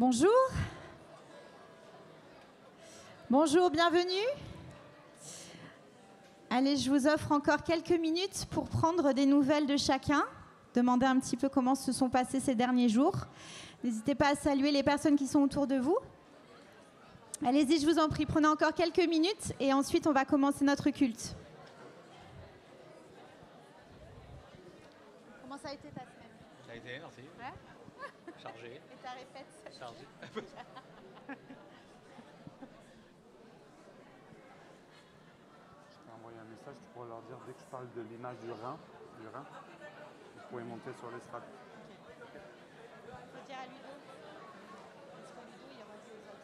Bonjour. Bonjour, bienvenue. Allez, je vous offre encore quelques minutes pour prendre des nouvelles de chacun, demander un petit peu comment se sont passés ces derniers jours. N'hésitez pas à saluer les personnes qui sont autour de vous. Allez-y, je vous en prie, prenez encore quelques minutes et ensuite on va commencer notre culte. Comment ça a été ta semaine? Ça a été, merci. Ouais. Chargé. Et ta répète? Chargé. Je t'ai envoyé un message, tu pourras leur dire dès que je parle de l'image du rein, vous pouvez monter sur l'estrade. Faut dire à Ludo. Parce que Ludo, il reçoit les autres.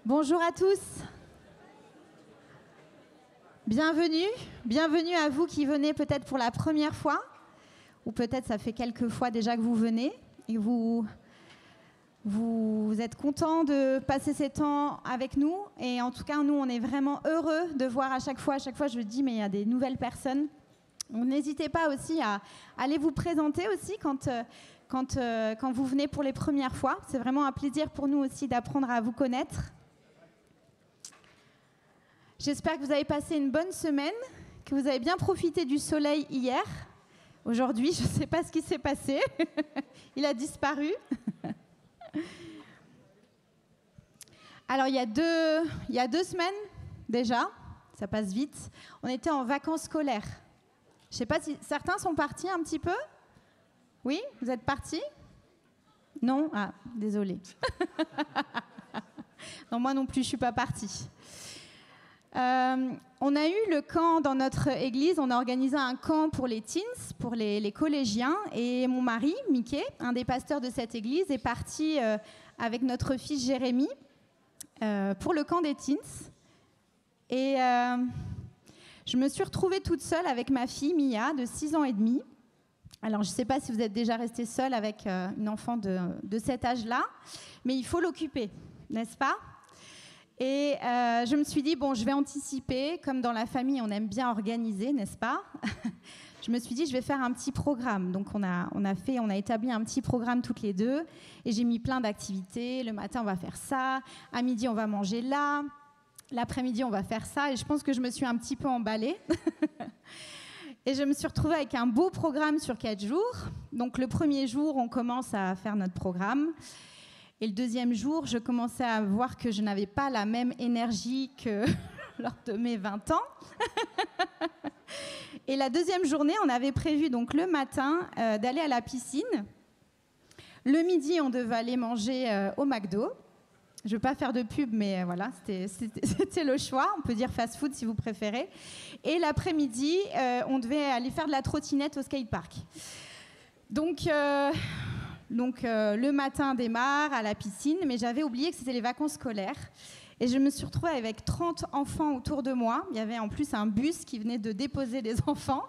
Bonjour à tous. Bienvenue à vous qui venez peut-être pour la première fois, ou peut-être ça fait quelques fois déjà que vous venez, et vous êtes contents de passer ces temps avec nous, et en tout cas nous on est vraiment heureux de voir à chaque fois je me dis mais il y a des nouvelles personnes. Donc, n'hésitez pas aussi à aller vous présenter aussi quand vous venez pour les premières fois. C'est vraiment un plaisir pour nous aussi d'apprendre à vous connaître. J'espère que vous avez passé une bonne semaine, que vous avez bien profité du soleil hier. Aujourd'hui, je ne sais pas ce qui s'est passé. Il a disparu. Alors, il y a deux semaines déjà, ça passe vite, on était en vacances scolaires. Je ne sais pas si certains sont partis un petit peu. Oui, vous êtes partis? Non? Ah, désolée. Non, moi non plus, je ne suis pas partie. On a eu le camp dans notre église, on a organisé un camp pour les teens, pour les collégiens, et mon mari, Mickey, un des pasteurs de cette église, est parti avec notre fils Jérémy pour le camp des teens. Et je me suis retrouvée toute seule avec ma fille Mia, de 6 ans et demi. Alors, je ne sais pas si vous êtes déjà restée seule avec une enfant de cet âge-là, mais il faut l'occuper, n'est-ce pas ? Et je me suis dit, bon, je vais anticiper, comme dans la famille, on aime bien organiser, n'est-ce pas? Je me suis dit, je vais faire un petit programme. Donc, on a établi un petit programme toutes les deux, et j'ai mis plein d'activités. Le matin, on va faire ça. À midi, on va manger là. L'après-midi, on va faire ça. Et je pense que je me suis un petit peu emballée. Et je me suis retrouvée avec un beau programme sur 4 jours. Donc, le premier jour, on commence à faire notre programme. Et le deuxième jour, je commençais à voir que je n'avais pas la même énergie que lors de mes 20 ans. Et la deuxième journée, on avait prévu donc le matin d'aller à la piscine. Le midi, on devait aller manger au McDo. Je ne veux pas faire de pub, mais voilà, c'était le choix. On peut dire fast-food si vous préférez. Et l'après-midi, on devait aller faire de la trottinette au skatepark. Donc le matin démarre à la piscine, mais j'avais oublié que c'était les vacances scolaires. Et je me suis retrouvée avec 30 enfants autour de moi. Il y avait en plus un bus qui venait de déposer des enfants.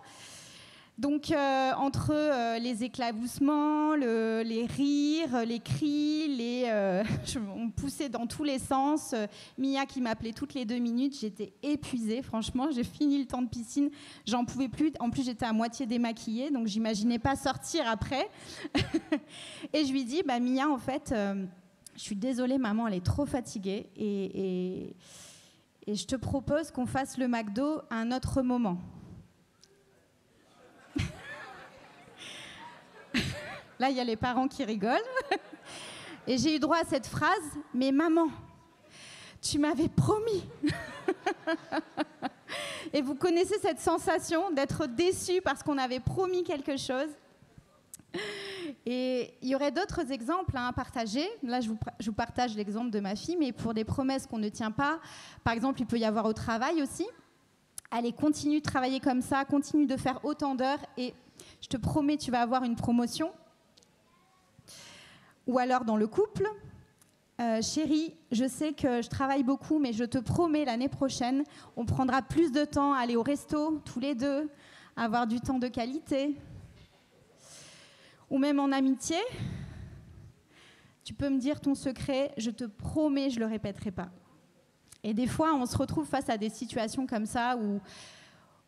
Donc entre les éclaboussements, les rires, les cris, on poussait dans tous les sens. Mia qui m'appelait toutes les 2 minutes, j'étais épuisée, franchement. J'ai fini le temps de piscine, j'en pouvais plus. En plus, j'étais à moitié démaquillée, donc j'imaginais pas sortir après. Et je lui dis, bah Mia, en fait, je suis désolée, maman, elle est trop fatiguée, et je te propose qu'on fasse le McDo à un autre moment. Là, il y a les parents qui rigolent. Et j'ai eu droit à cette phrase, « Mais maman, tu m'avais promis !» Et vous connaissez cette sensation d'être déçu parce qu'on avait promis quelque chose. Et il y aurait d'autres exemples à partager. Là, je vous partage l'exemple de ma fille, mais pour des promesses qu'on ne tient pas, par exemple, il peut y avoir au travail aussi. Allez, continue de travailler comme ça, continue de faire autant d'heures et je te promets, tu vas avoir une promotion. Ou alors dans le couple, Chérie, je sais que je travaille beaucoup, mais je te promets, l'année prochaine, on prendra plus de temps à aller au resto, tous les deux, à avoir du temps de qualité. Ou même en amitié, tu peux me dire ton secret, je te promets, je ne le répéterai pas. Et des fois, on se retrouve face à des situations comme ça où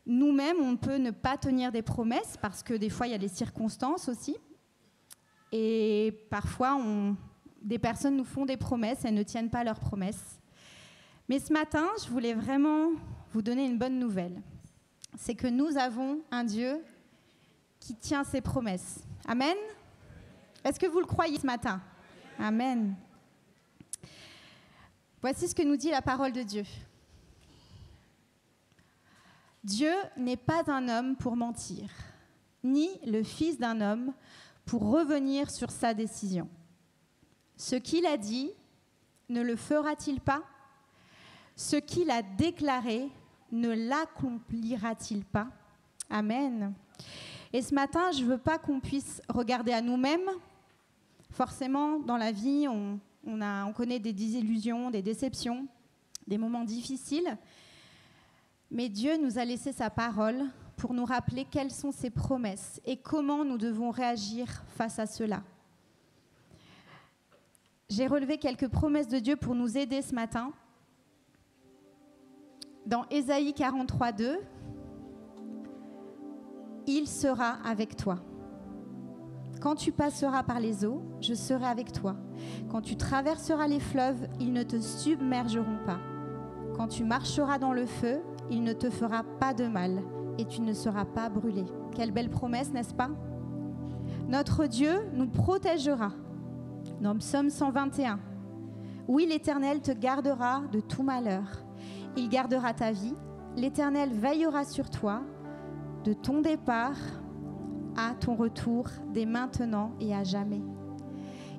nous-mêmes, on peut ne pas tenir des promesses parce que des fois, il y a les circonstances aussi. Et parfois, des personnes nous font des promesses et ne tiennent pas leurs promesses. Mais ce matin, je voulais vraiment vous donner une bonne nouvelle. C'est que nous avons un Dieu qui tient ses promesses. Amen. Est-ce que vous le croyez ce matin? Amen. Voici ce que nous dit la parole de Dieu. Dieu n'est pas un homme pour mentir, ni le fils d'un homme pour revenir sur sa décision. Ce qu'il a dit, ne le fera-t-il pas? Ce qu'il a déclaré, ne l'accomplira-t-il pas? Amen. Et ce matin, je ne veux pas qu'on puisse regarder à nous-mêmes. Forcément, dans la vie, on connaît des désillusions, des déceptions, des moments difficiles. Mais Dieu nous a laissé sa parole pour nous rappeler quelles sont ses promesses et comment nous devons réagir face à cela. J'ai relevé quelques promesses de Dieu pour nous aider ce matin. Dans Ésaïe 43, 2, « Il sera avec toi. Quand tu passeras par les eaux, je serai avec toi. Quand tu traverseras les fleuves, ils ne te submergeront pas. Quand tu marcheras dans le feu, il ne te fera pas de mal et tu ne seras pas brûlé. » Quelle belle promesse, n'est-ce pas? Notre Dieu nous protégera. Dans Psaume 121. Oui, l'Éternel te gardera de tout malheur. Il gardera ta vie. L'Éternel veillera sur toi de ton départ à ton retour, dès maintenant et à jamais.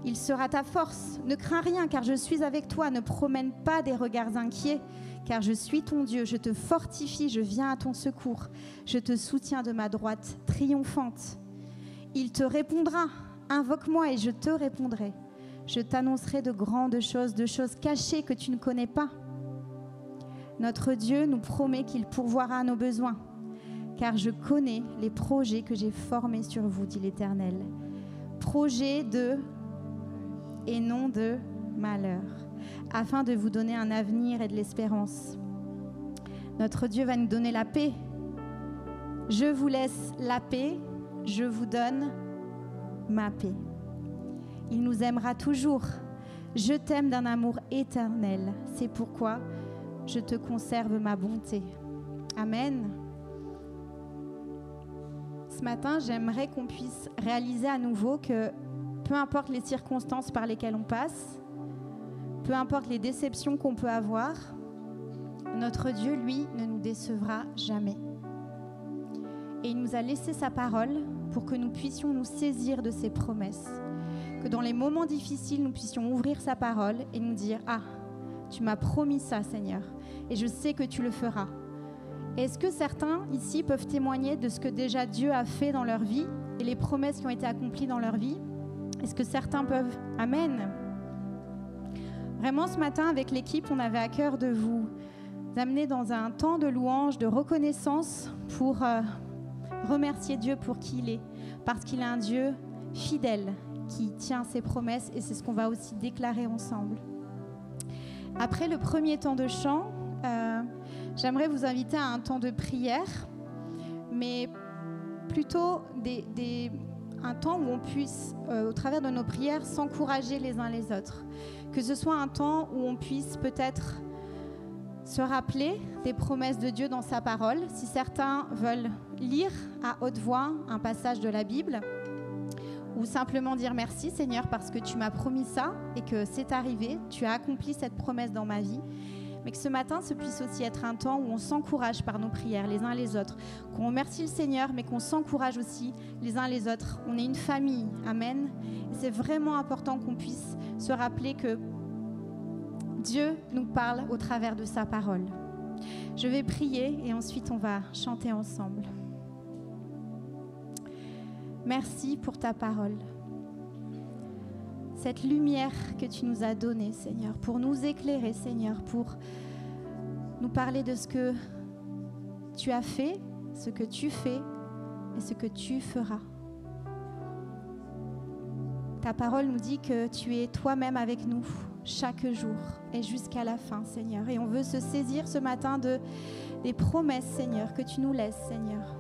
Il sera ta force. Ne crains rien, car je suis avec toi. Ne promène pas des regards inquiets, car je suis ton Dieu. Je te fortifie, je viens à ton secours. Je te soutiens de ma droite triomphante. Il te répondra. Invoque-moi et je te répondrai. Je t'annoncerai de grandes choses, de choses cachées que tu ne connais pas. Notre Dieu nous promet qu'il pourvoira à nos besoins, car je connais les projets que j'ai formés sur vous, dit l'Éternel. Projets de et non de malheur, afin de vous donner un avenir et de l'espérance. Notre Dieu va nous donner la paix. Je vous laisse la paix, je vous donne ma paix. Il nous aimera toujours. Je t'aime d'un amour éternel. C'est pourquoi je te conserve ma bonté. Amen. Ce matin, j'aimerais qu'on puisse réaliser à nouveau que peu importe les circonstances par lesquelles on passe, peu importe les déceptions qu'on peut avoir, notre Dieu, lui, ne nous décevra jamais. Et il nous a laissé sa parole pour que nous puissions nous saisir de ses promesses. Que dans les moments difficiles, nous puissions ouvrir sa parole et nous dire « Ah, tu m'as promis ça, Seigneur, et je sais que tu le feras. » Est-ce que certains ici peuvent témoigner de ce que déjà Dieu a fait dans leur vie et les promesses qui ont été accomplies dans leur vie? Est-ce que certains peuvent? Amen. Vraiment, ce matin, avec l'équipe, on avait à cœur de vous amener dans un temps de louange, de reconnaissance pour remercier Dieu pour qui il est, parce qu'il est un Dieu fidèle qui tient ses promesses, et c'est ce qu'on va aussi déclarer ensemble. Après le premier temps de chant, j'aimerais vous inviter à un temps de prière, mais plutôt un temps où on puisse, au travers de nos prières, s'encourager les uns les autres. Que ce soit un temps où on puisse peut-être se rappeler des promesses de Dieu dans sa parole. Si certains veulent lire à haute voix un passage de la Bible, ou simplement dire merci Seigneur parce que tu m'as promis ça et que c'est arrivé, tu as accompli cette promesse dans ma vie. Mais que ce matin, ce puisse aussi être un temps où on s'encourage par nos prières les uns les autres, qu'on remercie le Seigneur, mais qu'on s'encourage aussi les uns les autres. On est une famille, amen. Et c'est vraiment important qu'on puisse se rappeler que Dieu nous parle au travers de sa parole. Je vais prier et ensuite on va chanter ensemble. Merci pour ta parole. cette lumière que tu nous as donnée, Seigneur, pour nous éclairer, Seigneur, pour nous parler de ce que tu as fait, ce que tu fais et ce que tu feras. Ta parole nous dit que tu es toi-même avec nous chaque jour et jusqu'à la fin, Seigneur. Et on veut se saisir ce matin des promesses, Seigneur, que tu nous laisses, Seigneur.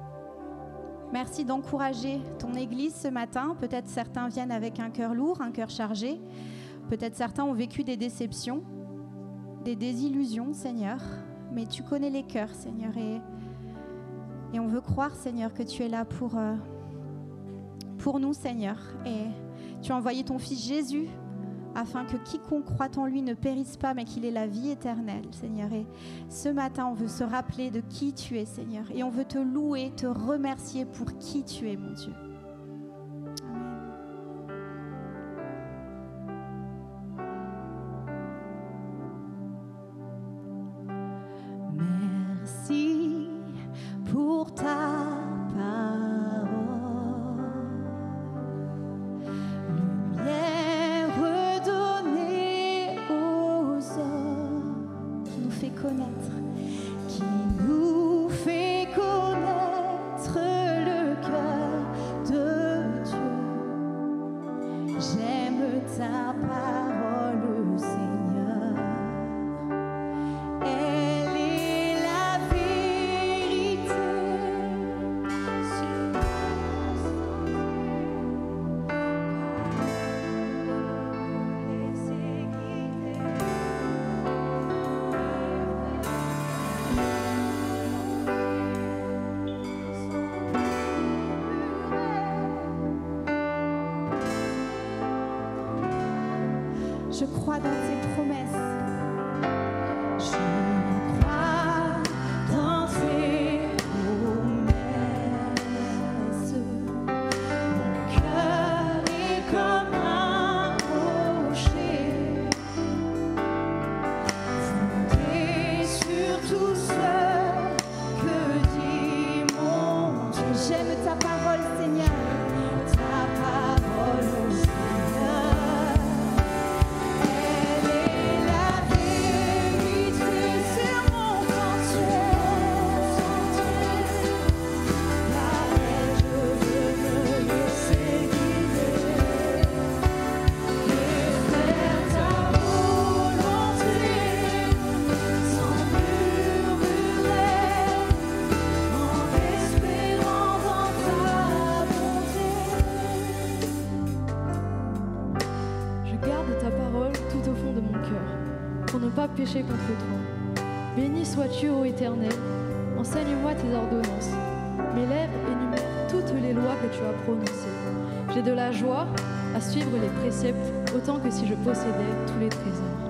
Merci d'encourager ton Église ce matin. Peut-être certains viennent avec un cœur lourd, un cœur chargé. Peut-être certains ont vécu des déceptions, des désillusions, Seigneur. Mais tu connais les cœurs, Seigneur. Et on veut croire, Seigneur, que tu es là pour nous, Seigneur. Et tu as envoyé ton Fils Jésus afin que quiconque croit en lui ne périsse pas, mais qu'il ait la vie éternelle, Seigneur. Et ce matin, on veut se rappeler de qui tu es, Seigneur. Et on veut te louer, te remercier pour qui tu es, mon Dieu. Amen. Merci pour ta parole. Lumière redonnée aux hommes qui nous fait connaître, le cœur de Dieu. J'aime ta parole, Seigneur. Elle est la vérité. Je crois dans tes promesses. Je crois dans tes promesses. Mon cœur est comme un rocher, fondé sur tout ce que dit mon Dieu. J'aime ta parole, Seigneur. Ta parole, Seigneur. Péché contre toi. Béni sois-tu, ô Éternel, enseigne-moi tes ordonnances. Mes lèvres énumèrent toutes les lois que tu as prononcées. J'ai de la joie à suivre les préceptes, autant que si je possédais tous les trésors.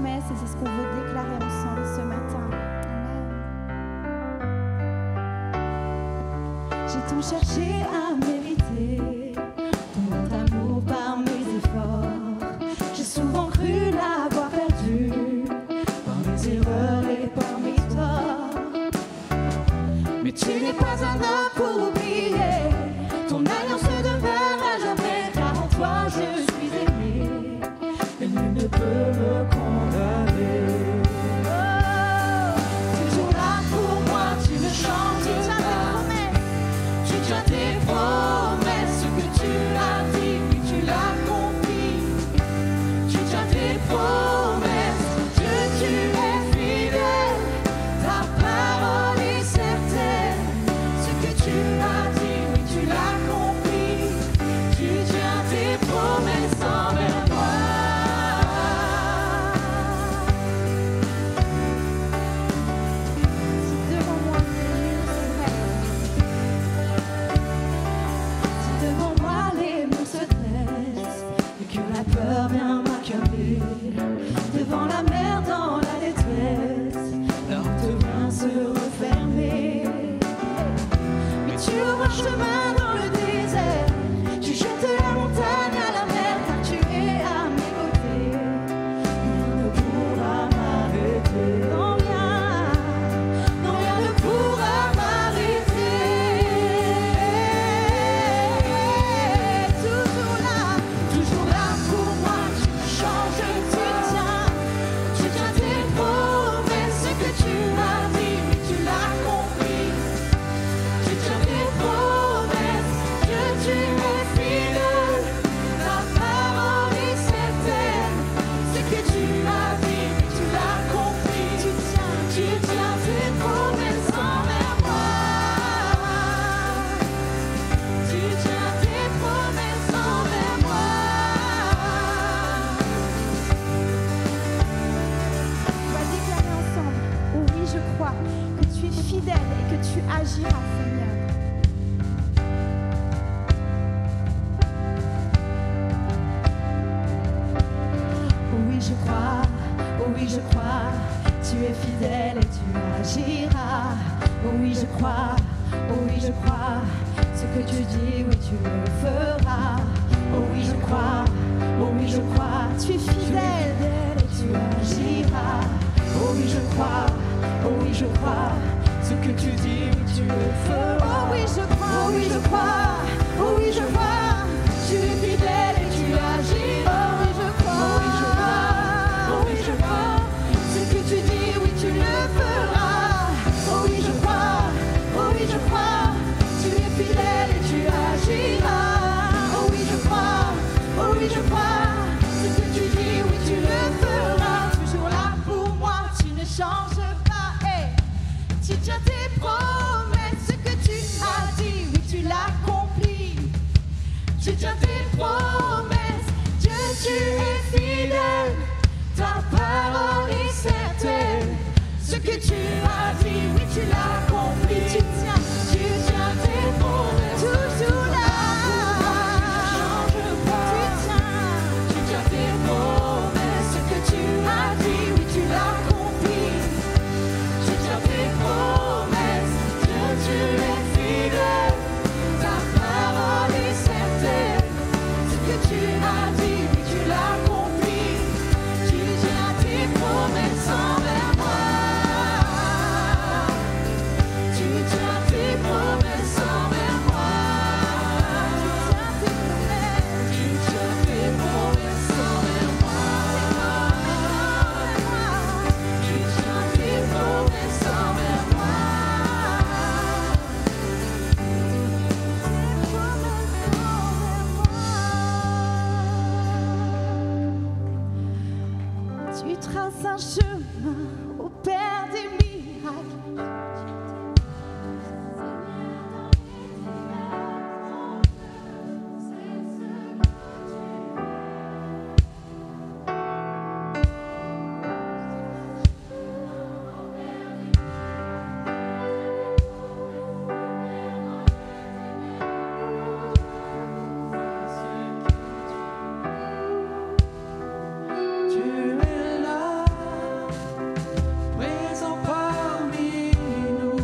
Et c'est ce qu'on veut déclarer ensemble ce matin. Amen. J'ai tant cherché à mériter ton amour par mes efforts. J'ai souvent cru l'avoir perdu par mes erreurs et par mes torts. Mais tu n'es pas un homme pour oublier. Ton alliance demeure à jamais, car en toi je crois. Ce que tu dis, oui, tu le feras. Oh oui, je crois. Oh oui, je crois. Tu es fidèle et tu agiras. Oh oui, je crois. Oh oui, je crois. Ce que tu dis, oui, tu le feras. Oh oui, je crois. Oh oui, je crois. Oh oui, je crois. Tu es fidèle et tu agiras. Oh oui, je crois. Oh oui, je crois. Oh oui, je crois. Ce que tu dis, oui, tu le feras. Oh oui, je crois. Oh oui, je crois. Tu es fidèle et tu agiras. Oh oui, je crois. Oh oui, je crois. Ce que tu dis, oui, tu le feras. Toujours là pour moi, tu ne changes pas. Hey. Tu tiens tes promesses, ce que tu as dit, oui, tu l'accomplis. Tu tiens tes promesses, Dieu, tu es fidèle. Ta parole est certaine. Ce que tu as dit, oui, tu l'accomplis. Tu tiens tes promesses. toujours là. Tu tiens tes promesses. Ce que tu as dit, oui, tu l'accomplis. Tu tiens tes promesses. Dieu, tu es fidèle. Ta parole est certaine. Ce que tu as dit, oui, tu l'accomplis. Tu tiens tes promesses envers moi. Tu tiens tes promesses envers moi. Tu tiens tes promesses envers moi. Tu tiens tes promesses envers moi. Tu traces un chemin au Père des miracles. Tu es là, présent parmi nous.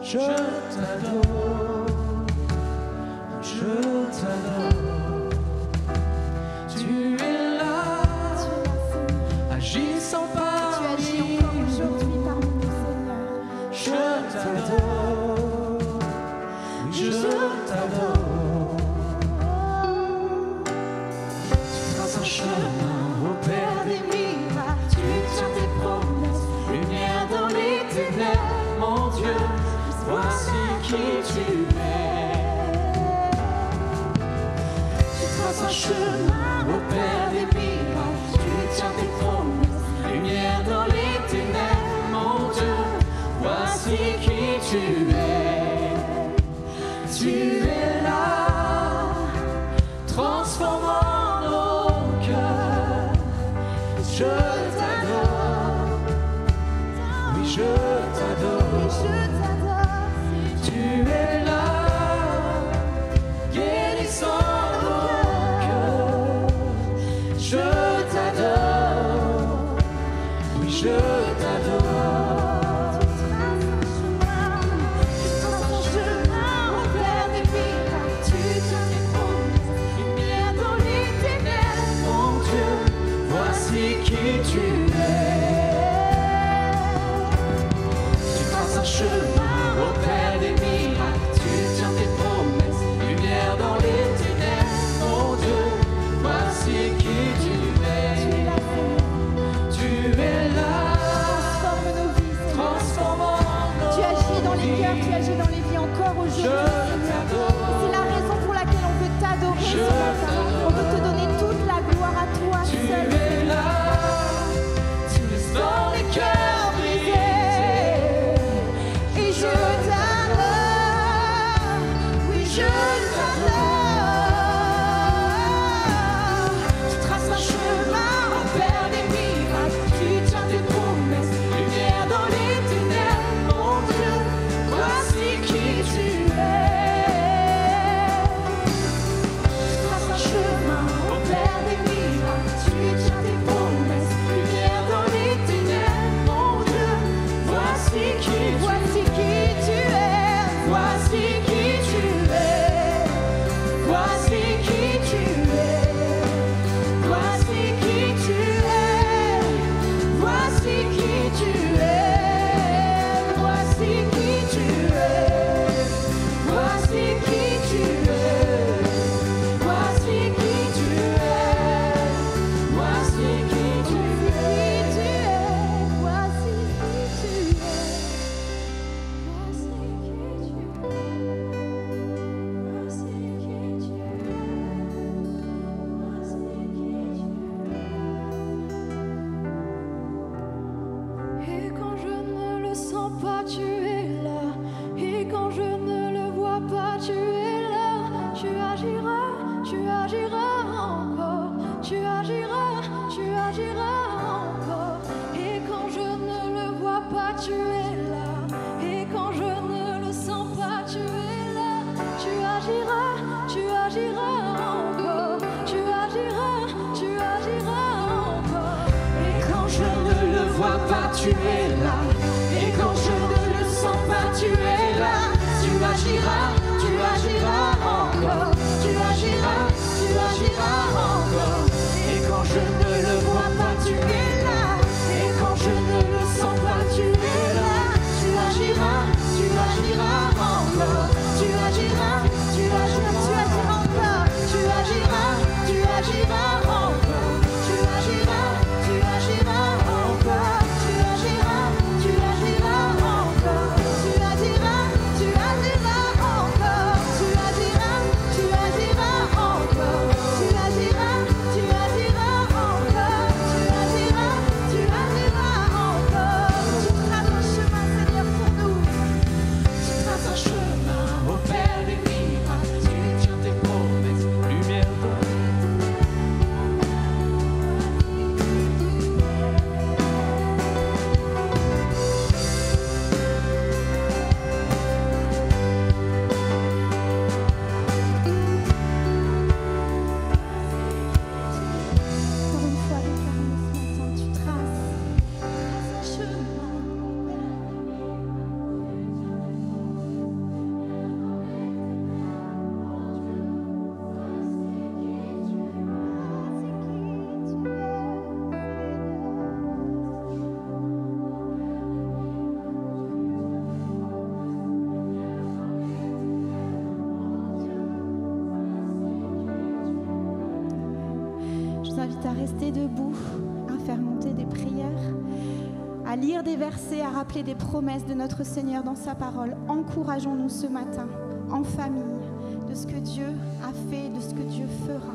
Je t'adore, je t'adore. Tu es là, agissant Tu agis parmi encore nous. aujourd'hui parmi nous, Seigneur. Je t'adore, oui, je t'adore. Tu traces un chemin au Père des miracles. Tu tiens tes promesses, lumière dans les ténèbres. Mon Dieu, voici qui tu es. Tu traces un chemin au Père des miracles. Tu tiens tes promesses, lumière dans les ténèbres. Mon Dieu, voici qui tu es. Tu es là, transformant nos cœurs. Je t'adore, oui, je t'adore. Je t'adore. Tu es là, guérissant nos cœurs. Je t'adore, oui, je t'adore. Tu traces un chemin au Père des miracles. Tu tiens tes promesses, lumière dans les ténèbres. Mon Dieu, voici qui tu es. Tu traces un chemin au Père des miracles. Tu tiens tes promesses, lumière dans les ténèbres. Mon Dieu, voici qui tu es. Tu es là, Transforme nos vies, Seigneur. transformant nos Tu agis dans les cœurs, tu vies. agis dans les vies encore aujourd'hui, Je Seigneur. t'adore. C'est la raison pour laquelle on veut t'adorer Je ce matin. t'adore. On veut te donner toute la gloire à toi Tu seul. es là, tu es dans les cœurs brisés. Et je t'adore, oui je t'adore. Tu traces un chemin au Père des miracles. Tu tiens tes promesses, lumière dans les ténèbres. Mon Dieu, voici qui tu es. Tu traces un chemin au Père des miracles. Tu tiens tes promesses, lumière dans les ténèbres. Mon Dieu, voici qui tu es. Voici qui tu es. encore, tu agiras encore. Et quand je ne le vois pas, tu es là. Et quand je ne le sens pas, tu es là. Tu agiras encore. Tu agiras encore. Et quand je ne le vois pas, tu es là. Et quand je ne le sens pas, tu es là. Tu agiras encore. Tu agiras encore. Tu agiras encore. Tu agiras encore. Tu agiras encore. Tu agiras encore. Tu agiras encore. Tu agiras encore. Tu agiras encore. Tu agiras encore. Tu agiras encore. Tu traces un chemin, Seigneur, pour nous. Tu traces un chemin au Père des miracles. Tu tiens tes promesses, lumière de Encore une fois, déclare-nous ce matin, tu traces un chemin. Je vous invite à rester debout, à faire monter des prières, à lire des versets, à rappeler des promesses de notre Seigneur dans sa parole. Encourageons-nous ce matin, en famille, de ce que Dieu a fait, de ce que Dieu fera.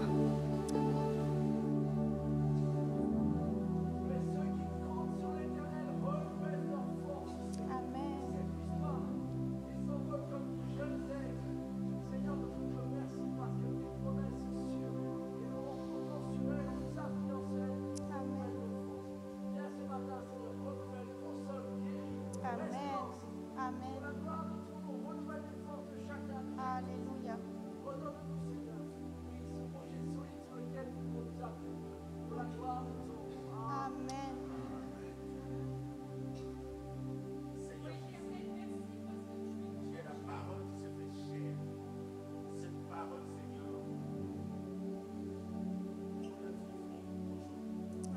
Amen.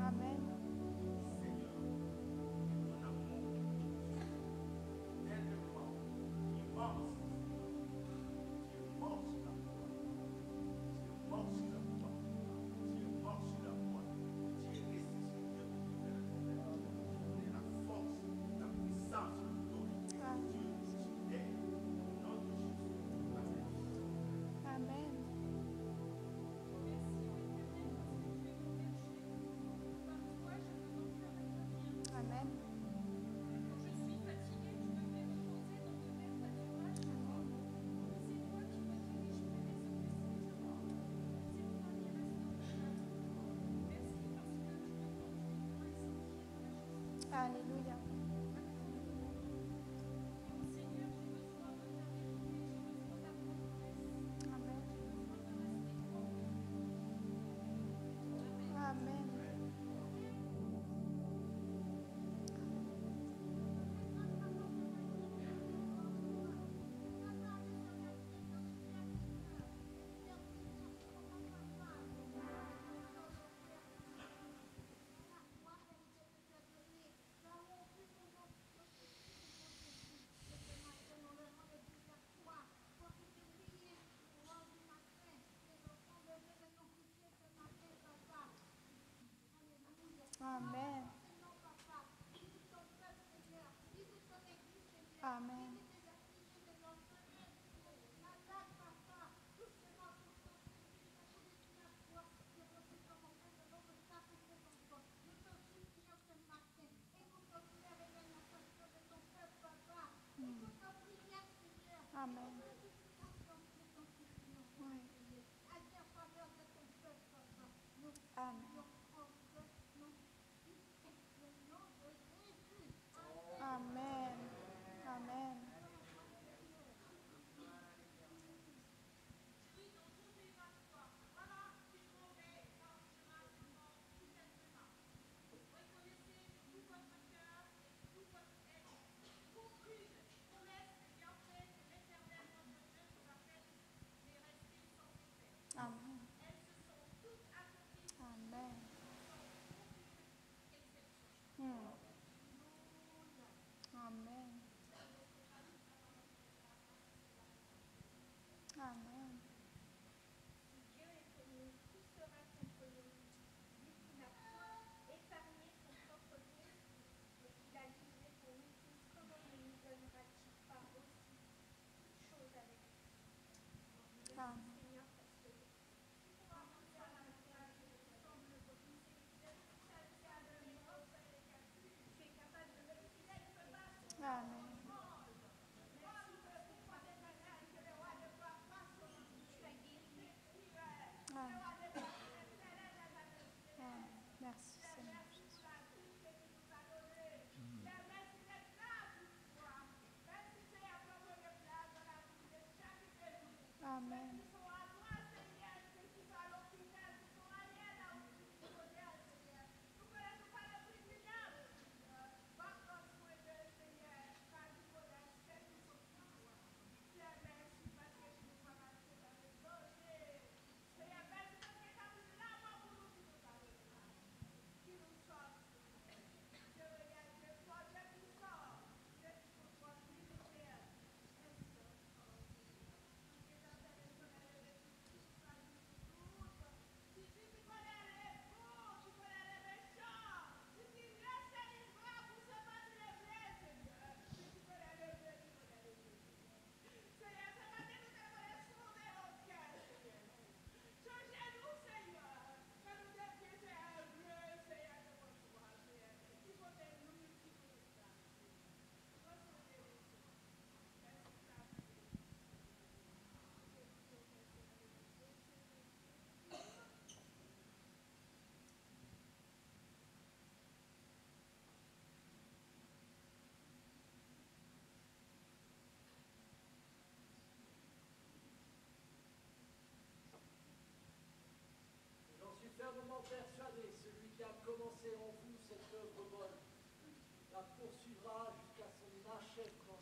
Amen. Amen. Alléluia. Amen. Amen. Amen. Amen. Alléluia. Amen. Amen. Amen. Amen. Amen. Oui. Amen. Amen. Amen. Amen. J'en suis fermement persuadé, celui qui a commencé en vous cette œuvre bonne, la poursuivra jusqu'à son achèvement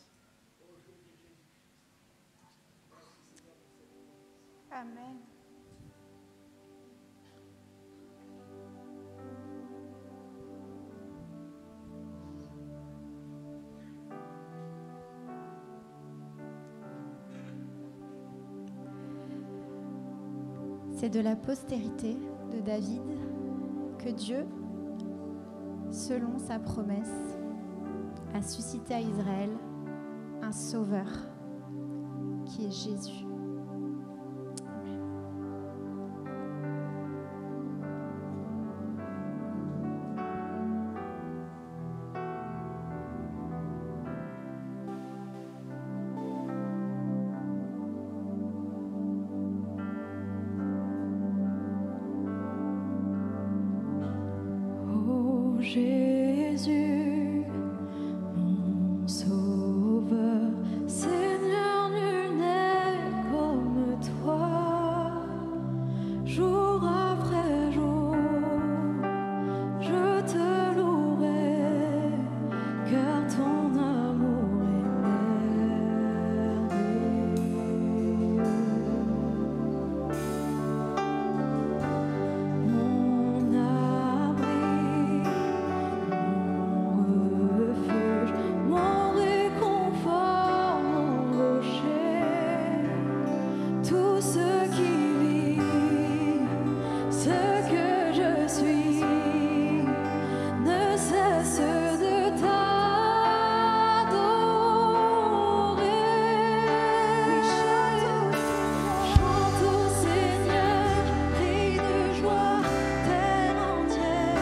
au jour de Jésus-Christ. Merci Seigneur pour cette promesse. Amen. C'est de la postérité de David que Dieu, selon sa promesse, a suscité à Israël un sauveur qui est Jésus. Oh Jésus, mon sauveur, Seigneur, nul n'est comme toi. Jour après jour, je te louerai, car ton amour est merveilleux. Mon abri, mon refuge, mon réconfort, mon rocher, tout ce qui vit, ce que je suis, ne cesse de t'adorer. Chante au Seigneur, crie de joie, terre entière.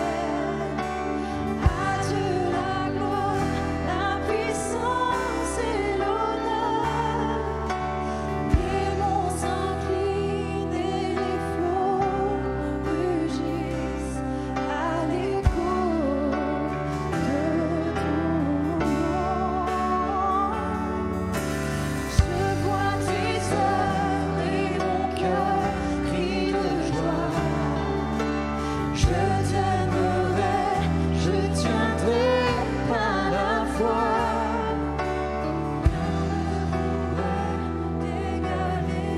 À Dieu la gloire, la puissance et l'honneur. Les monts s'inclinent et les flots rugissent à l'écho de ton nom. Je vois tes œuvres et mon cœur crie de joie. Je t'aimerai, je tiendrai par la foi. D'égaler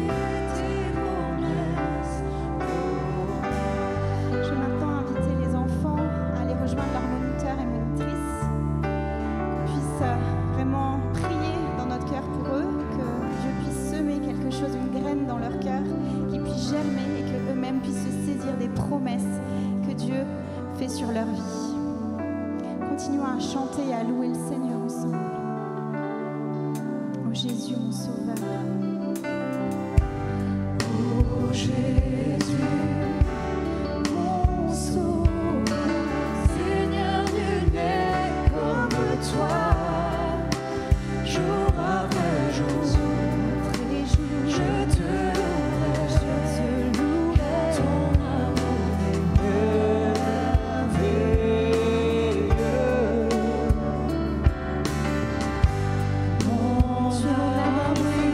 tes promesses. Je vais maintenant inviter les enfants à aller rejoindre leurs moniteurs et monitrices, qu'on puisse vraiment prier dans notre cœur pour eux, que Dieu puisse semer quelque chose, une graine dans leur cœur, qui puisse germer et qu'eux-mêmes puissent se saisir des promesses que Dieu fait sur leur vie. Continuons à chanter et à louer le Seigneur ensemble. Oh Jésus, mon Sauveur. Oh Jésus, mon sauveur, Seigneur, nul n'est comme toi. Jour après jour, je te louerai, ton amour est merveilleux. Mon abri,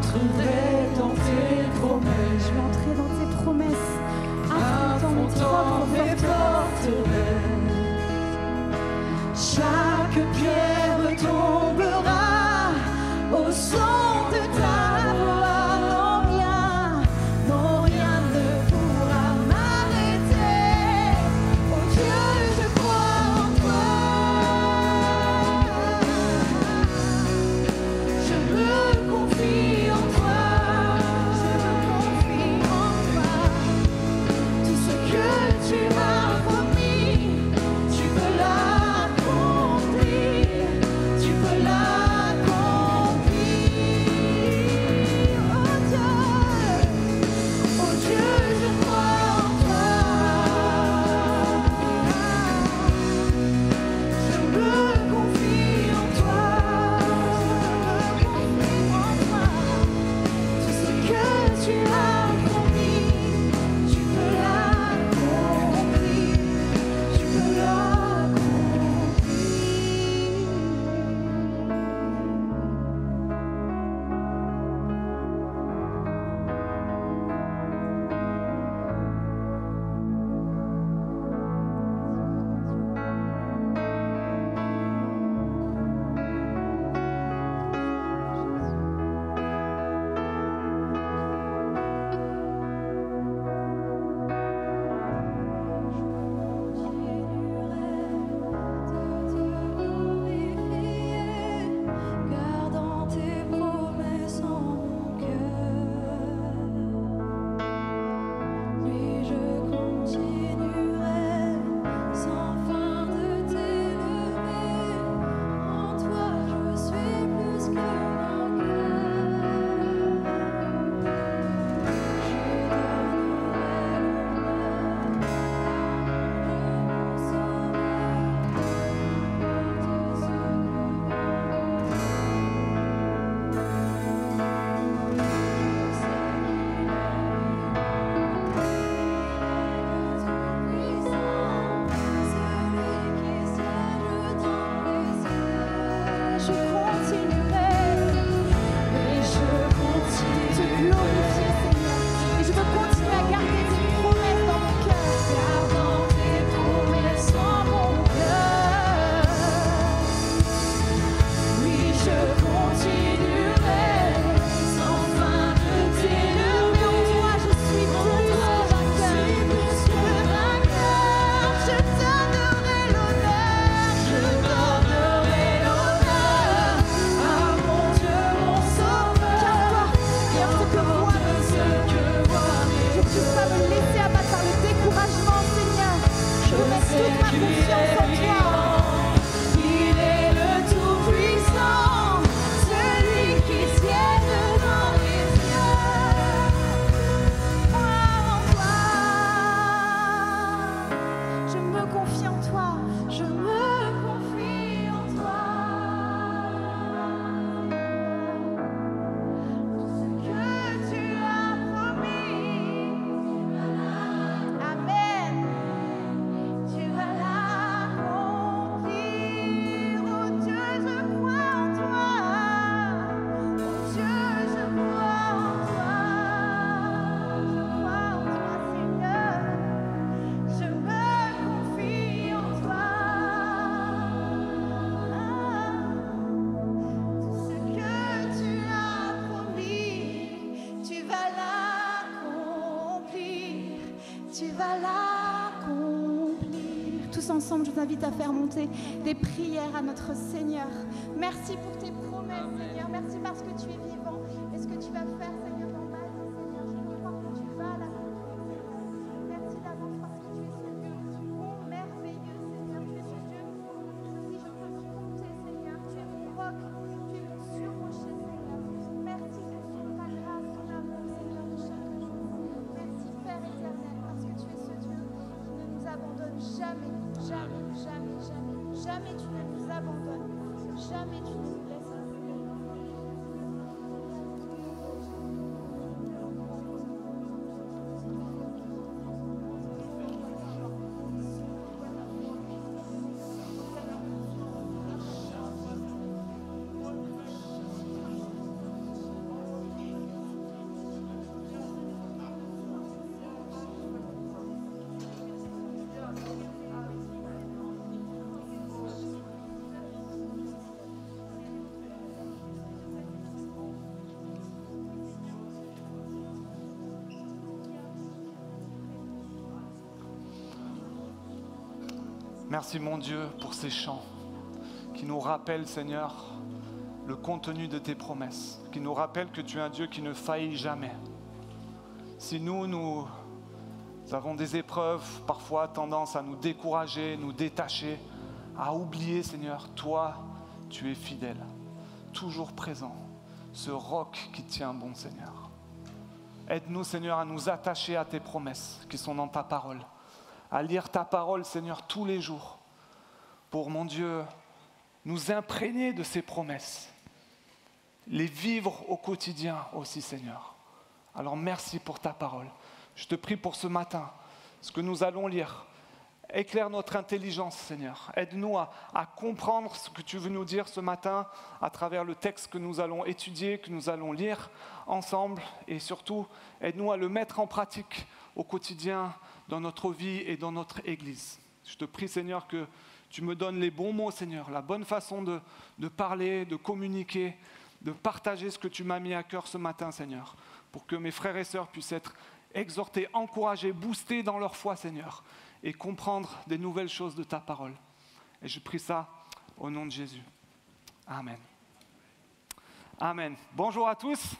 j'entrerai dans tes promesses. Je vais entrer dans tes promesses, affrontant mes forteresses. Chaque pierre tombera au son de ta voix. Non, rien ne pourra m'arrêter. Oh Dieu, je crois en toi. Je me confie en toi. Je me confie en toi. Tout ce que tu m'as promis, tu peux l'accomplir. Tu peux l'accomplir. Oh Dieu, je crois en toi. Je me confie en toi. Tout ce que tu as promis, tu peux l'accomplir. Tu peux l'accomplir. Gardant tes promesses en mon cœur, oui, je continuerai sans fin de t'élever. En toi, je suis plus que vainqueur. Je donnerai je continuerai, et je continue te glorifier, Seigneur. Et je veux continuer à garder tes promesses dans mon cœur. Gardant tes promesses en mon cœur. Oui, je continuerai sans fin de t'élever. En toi, je suis plus que vainqueur. Je donnerai l'honneur. Je donnerai l'honneur à mon Dieu, mon Sauveur. Car toi, ce que moi, je ne peux pas me laisser abattre par le découragement, Seigneur. Je mets toute ma confiance en toi. Il est le Tout-Puissant, celui qui siège dans les cieux. Moi en toi, je me confie en toi. Je me confie en toi. Tout ce que tu as promis, Amen. Tu vas l'accomplir. Oh Dieu, je crois en toi. Oh Dieu, je crois en toi. Je crois en toi, Seigneur. Je me confie en toi. Tout ce que tu as promis, tu vas l'accomplir. Tu vas l'accomplir. Tous ensemble, je vous invite à faire monter des prières à notre Seigneur. Merci pour tes promesses, Seigneur. Merci parce que tu es vivant. Et ce que tu vas faire, Seigneur, dans ma vie, Seigneur, je crois que tu vas l'accomplir. Merci d'avance parce que tu es ce Dieu bon, merveilleux, Seigneur. Tu es ce Dieu sur qui je peux compter, Seigneur. Tu es mon roc, tu es mon surrocher, Seigneur. Merci pour ta grâce, ton amour, Seigneur, de chaque jour. Merci, Père éternel, parce que tu es ce Dieu qui ne nous abandonne jamais, jamais, jamais, jamais. Jamais tu ne nous abandonnes. Jamais tu ne nous laisses. Merci mon Dieu pour ces chants qui nous rappellent, Seigneur, le contenu de tes promesses, qui nous rappellent que tu es un Dieu qui ne faillit jamais. Si nous avons des épreuves, parfois tendance à nous décourager, nous détacher, à oublier, Seigneur, toi, tu es fidèle, toujours présent, ce roc qui tient bon, Seigneur. Aide-nous, Seigneur, à nous attacher à tes promesses qui sont dans ta parole, à lire ta parole, Seigneur, tous les jours, pour, mon Dieu, nous imprégner de ces promesses, les vivre au quotidien aussi, Seigneur. Alors merci pour ta parole. Je te prie pour ce matin, ce que nous allons lire. Éclaire notre intelligence, Seigneur. Aide-nous à comprendre ce que tu veux nous dire ce matin à travers le texte que nous allons étudier, que nous allons lire ensemble. Et surtout, aide-nous à le mettre en pratique au quotidien dans notre vie et dans notre Église. Je te prie, Seigneur, que tu me donnes les bons mots, Seigneur, la bonne façon de parler, de communiquer, de partager ce que tu m'as mis à cœur ce matin, Seigneur, pour que mes frères et sœurs puissent être exhortés, encouragés, boostés dans leur foi, Seigneur, et comprendre des nouvelles choses de ta parole. Et je prie ça au nom de Jésus. Amen. Amen. Bonjour à tous.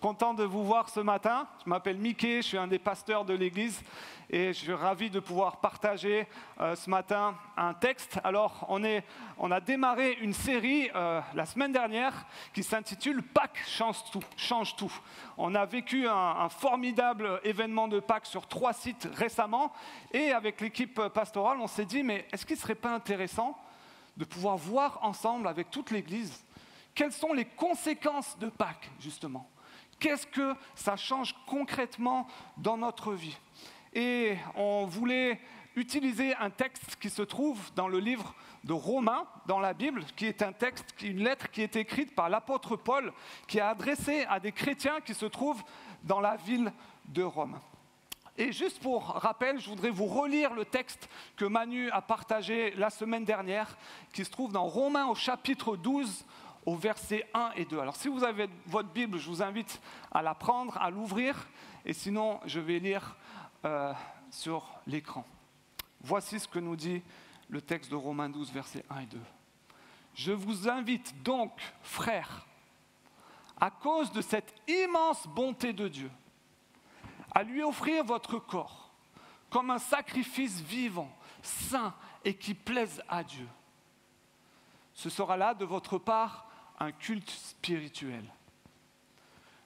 Content de vous voir ce matin. Je m'appelle Mickey, je suis un des pasteurs de l'église et je suis ravi de pouvoir partager ce matin un texte. Alors, on a démarré une série la semaine dernière qui s'intitule « Pâques change tout ». On a vécu un formidable événement de Pâques sur 3 sites récemment et avec l'équipe pastorale, on s'est dit « mais est-ce qu'il ne serait pas intéressant de pouvoir voir ensemble avec toute l'église quelles sont les conséquences de Pâques, justement ?» Qu'est-ce que ça change concrètement dans notre vie? Et on voulait utiliser un texte qui se trouve dans le livre de Romains, dans la Bible, qui est un texte, une lettre qui est écrite par l'apôtre Paul, qui est adressée à des chrétiens qui se trouvent dans la ville de Rome. Et juste pour rappel, je voudrais vous relire le texte que Manu a partagé la semaine dernière, qui se trouve dans Romains au chapitre 12, au verset 1 et 2. Alors si vous avez votre Bible, je vous invite à la prendre, à l'ouvrir, et sinon je vais lire sur l'écran. Voici ce que nous dit le texte de Romains 12, versets 1 et 2. Je vous invite donc, frères, à cause de cette immense bonté de Dieu, à lui offrir votre corps comme un sacrifice vivant, saint et qui plaise à Dieu. Ce sera là de votre part un culte spirituel.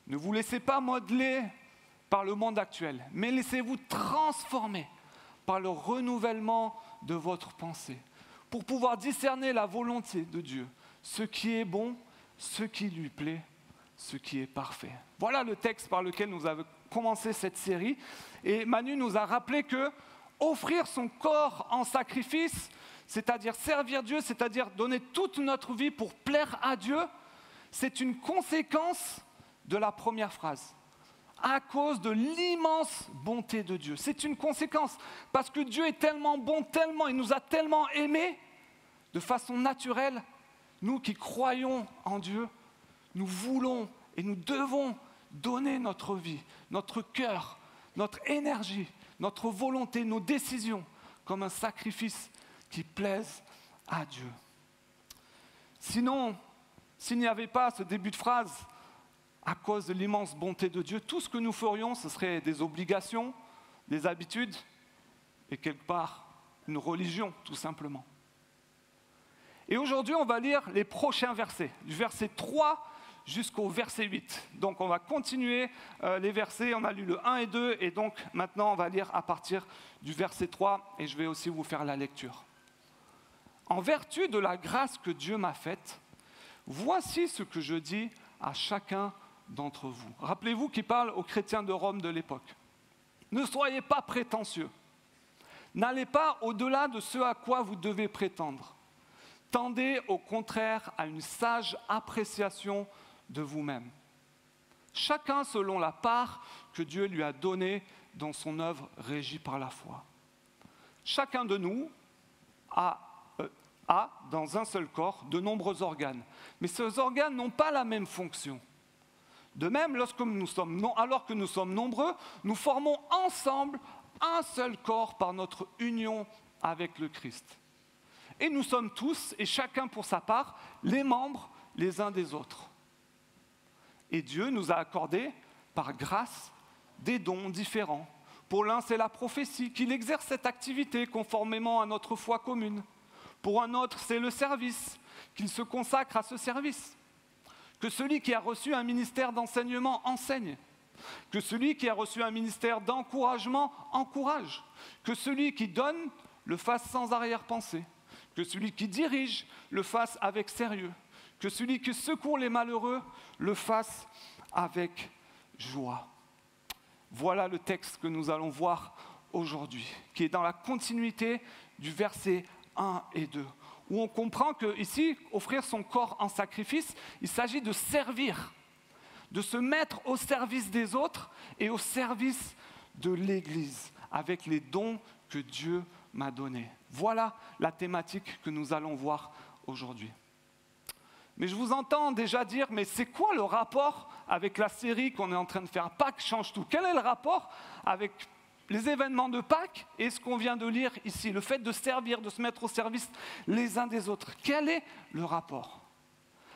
Ne vous laissez pas modeler par le monde actuel, mais laissez-vous transformer par le renouvellement de votre pensée, pour pouvoir discerner la volonté de Dieu, ce qui est bon, ce qui lui plaît, ce qui est parfait. Voilà le texte par lequel nous avons commencé cette série. Et Manu nous a rappelé que offrir son corps en sacrifice, c'est-à-dire servir Dieu, c'est-à-dire donner toute notre vie pour plaire à Dieu, c'est une conséquence de la première phrase. À cause de l'immense bonté de Dieu. C'est une conséquence, parce que Dieu est tellement bon, il nous a tellement aimés, de façon naturelle, nous qui croyons en Dieu, nous voulons et nous devons donner notre vie, notre cœur, notre énergie, notre volonté, nos décisions, comme un sacrifice qui plaise à Dieu. Sinon, s'il n'y avait pas ce début de phrase, à cause de l'immense bonté de Dieu, tout ce que nous ferions, ce serait des obligations, des habitudes, et quelque part, une religion, tout simplement. Et aujourd'hui, on va lire les prochains versets, du verset 3 jusqu'au verset 8. Donc on va continuer les versets, on a lu le 1 et 2, et donc maintenant on va lire à partir du verset 3, et je vais aussi vous faire la lecture. En vertu de la grâce que Dieu m'a faite, voici ce que je dis à chacun d'entre vous. Rappelez-vous qu'il parle aux chrétiens de Rome de l'époque. Ne soyez pas prétentieux. N'allez pas au-delà de ce à quoi vous devez prétendre. Tendez au contraire à une sage appréciation de vous-même. Chacun selon la part que Dieu lui a donnée dans son œuvre régie par la foi. Chacun de nous a dans un seul corps de nombreux organes. Mais ces organes n'ont pas la même fonction. De même, alors que nous sommes nombreux, nous formons ensemble un seul corps par notre union avec le Christ. Et nous sommes tous, et chacun pour sa part, les membres les uns des autres. Et Dieu nous a accordé, par grâce, des dons différents. Pour l'un, c'est la prophétie, qu'il exerce cette activité conformément à notre foi commune. Pour un autre, c'est le service, qu'il se consacre à ce service. Que celui qui a reçu un ministère d'enseignement enseigne. Que celui qui a reçu un ministère d'encouragement encourage. Que celui qui donne le fasse sans arrière-pensée. Que celui qui dirige le fasse avec sérieux. Que celui qui secourt les malheureux le fasse avec joie. Voilà le texte que nous allons voir aujourd'hui, qui est dans la continuité du verset 1 et 2, où on comprend qu'ici, offrir son corps en sacrifice, il s'agit de servir, de se mettre au service des autres et au service de l'Église, avec les dons que Dieu m'a donnés. Voilà la thématique que nous allons voir aujourd'hui. Mais je vous entends déjà dire, mais c'est quoi le rapport avec la série qu'on est en train de faire? Pâques change tout. Quel est le rapport avec les événements de Pâques et ce qu'on vient de lire ici? Le fait de servir, de se mettre au service les uns des autres. Quel est le rapport?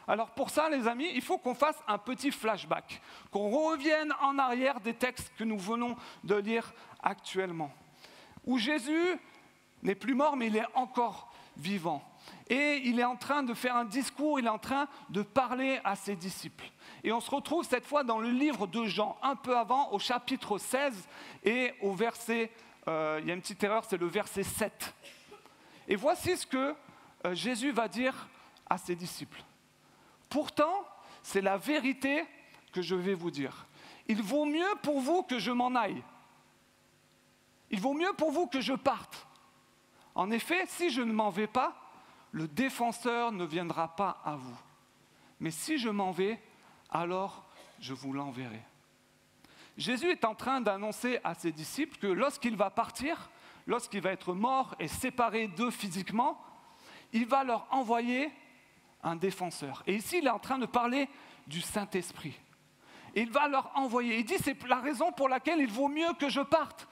Alors pour ça, les amis, il faut qu'on fasse un petit flashback, qu'on revienne en arrière des textes que nous venons de lire actuellement, où Jésus n'est plus mort, mais il est encore vivant. Et il est en train de faire un discours, il est en train de parler à ses disciples. Et on se retrouve cette fois dans le livre de Jean, un peu avant, au chapitre 16, et au verset, il y a une petite erreur, c'est le verset 7. Et voici ce que Jésus va dire à ses disciples. Pourtant, c'est la vérité que je vais vous dire. Il vaut mieux pour vous que je m'en aille. Il vaut mieux pour vous que je parte. En effet, si je ne m'en vais pas, le défenseur ne viendra pas à vous. Mais si je m'en vais, alors je vous l'enverrai. Jésus est en train d'annoncer à ses disciples que lorsqu'il va partir, lorsqu'il va être mort et séparé d'eux physiquement, il va leur envoyer un défenseur. Et ici, il est en train de parler du Saint-Esprit. Et il va leur envoyer. Il dit, c'est la raison pour laquelle il vaut mieux que je parte.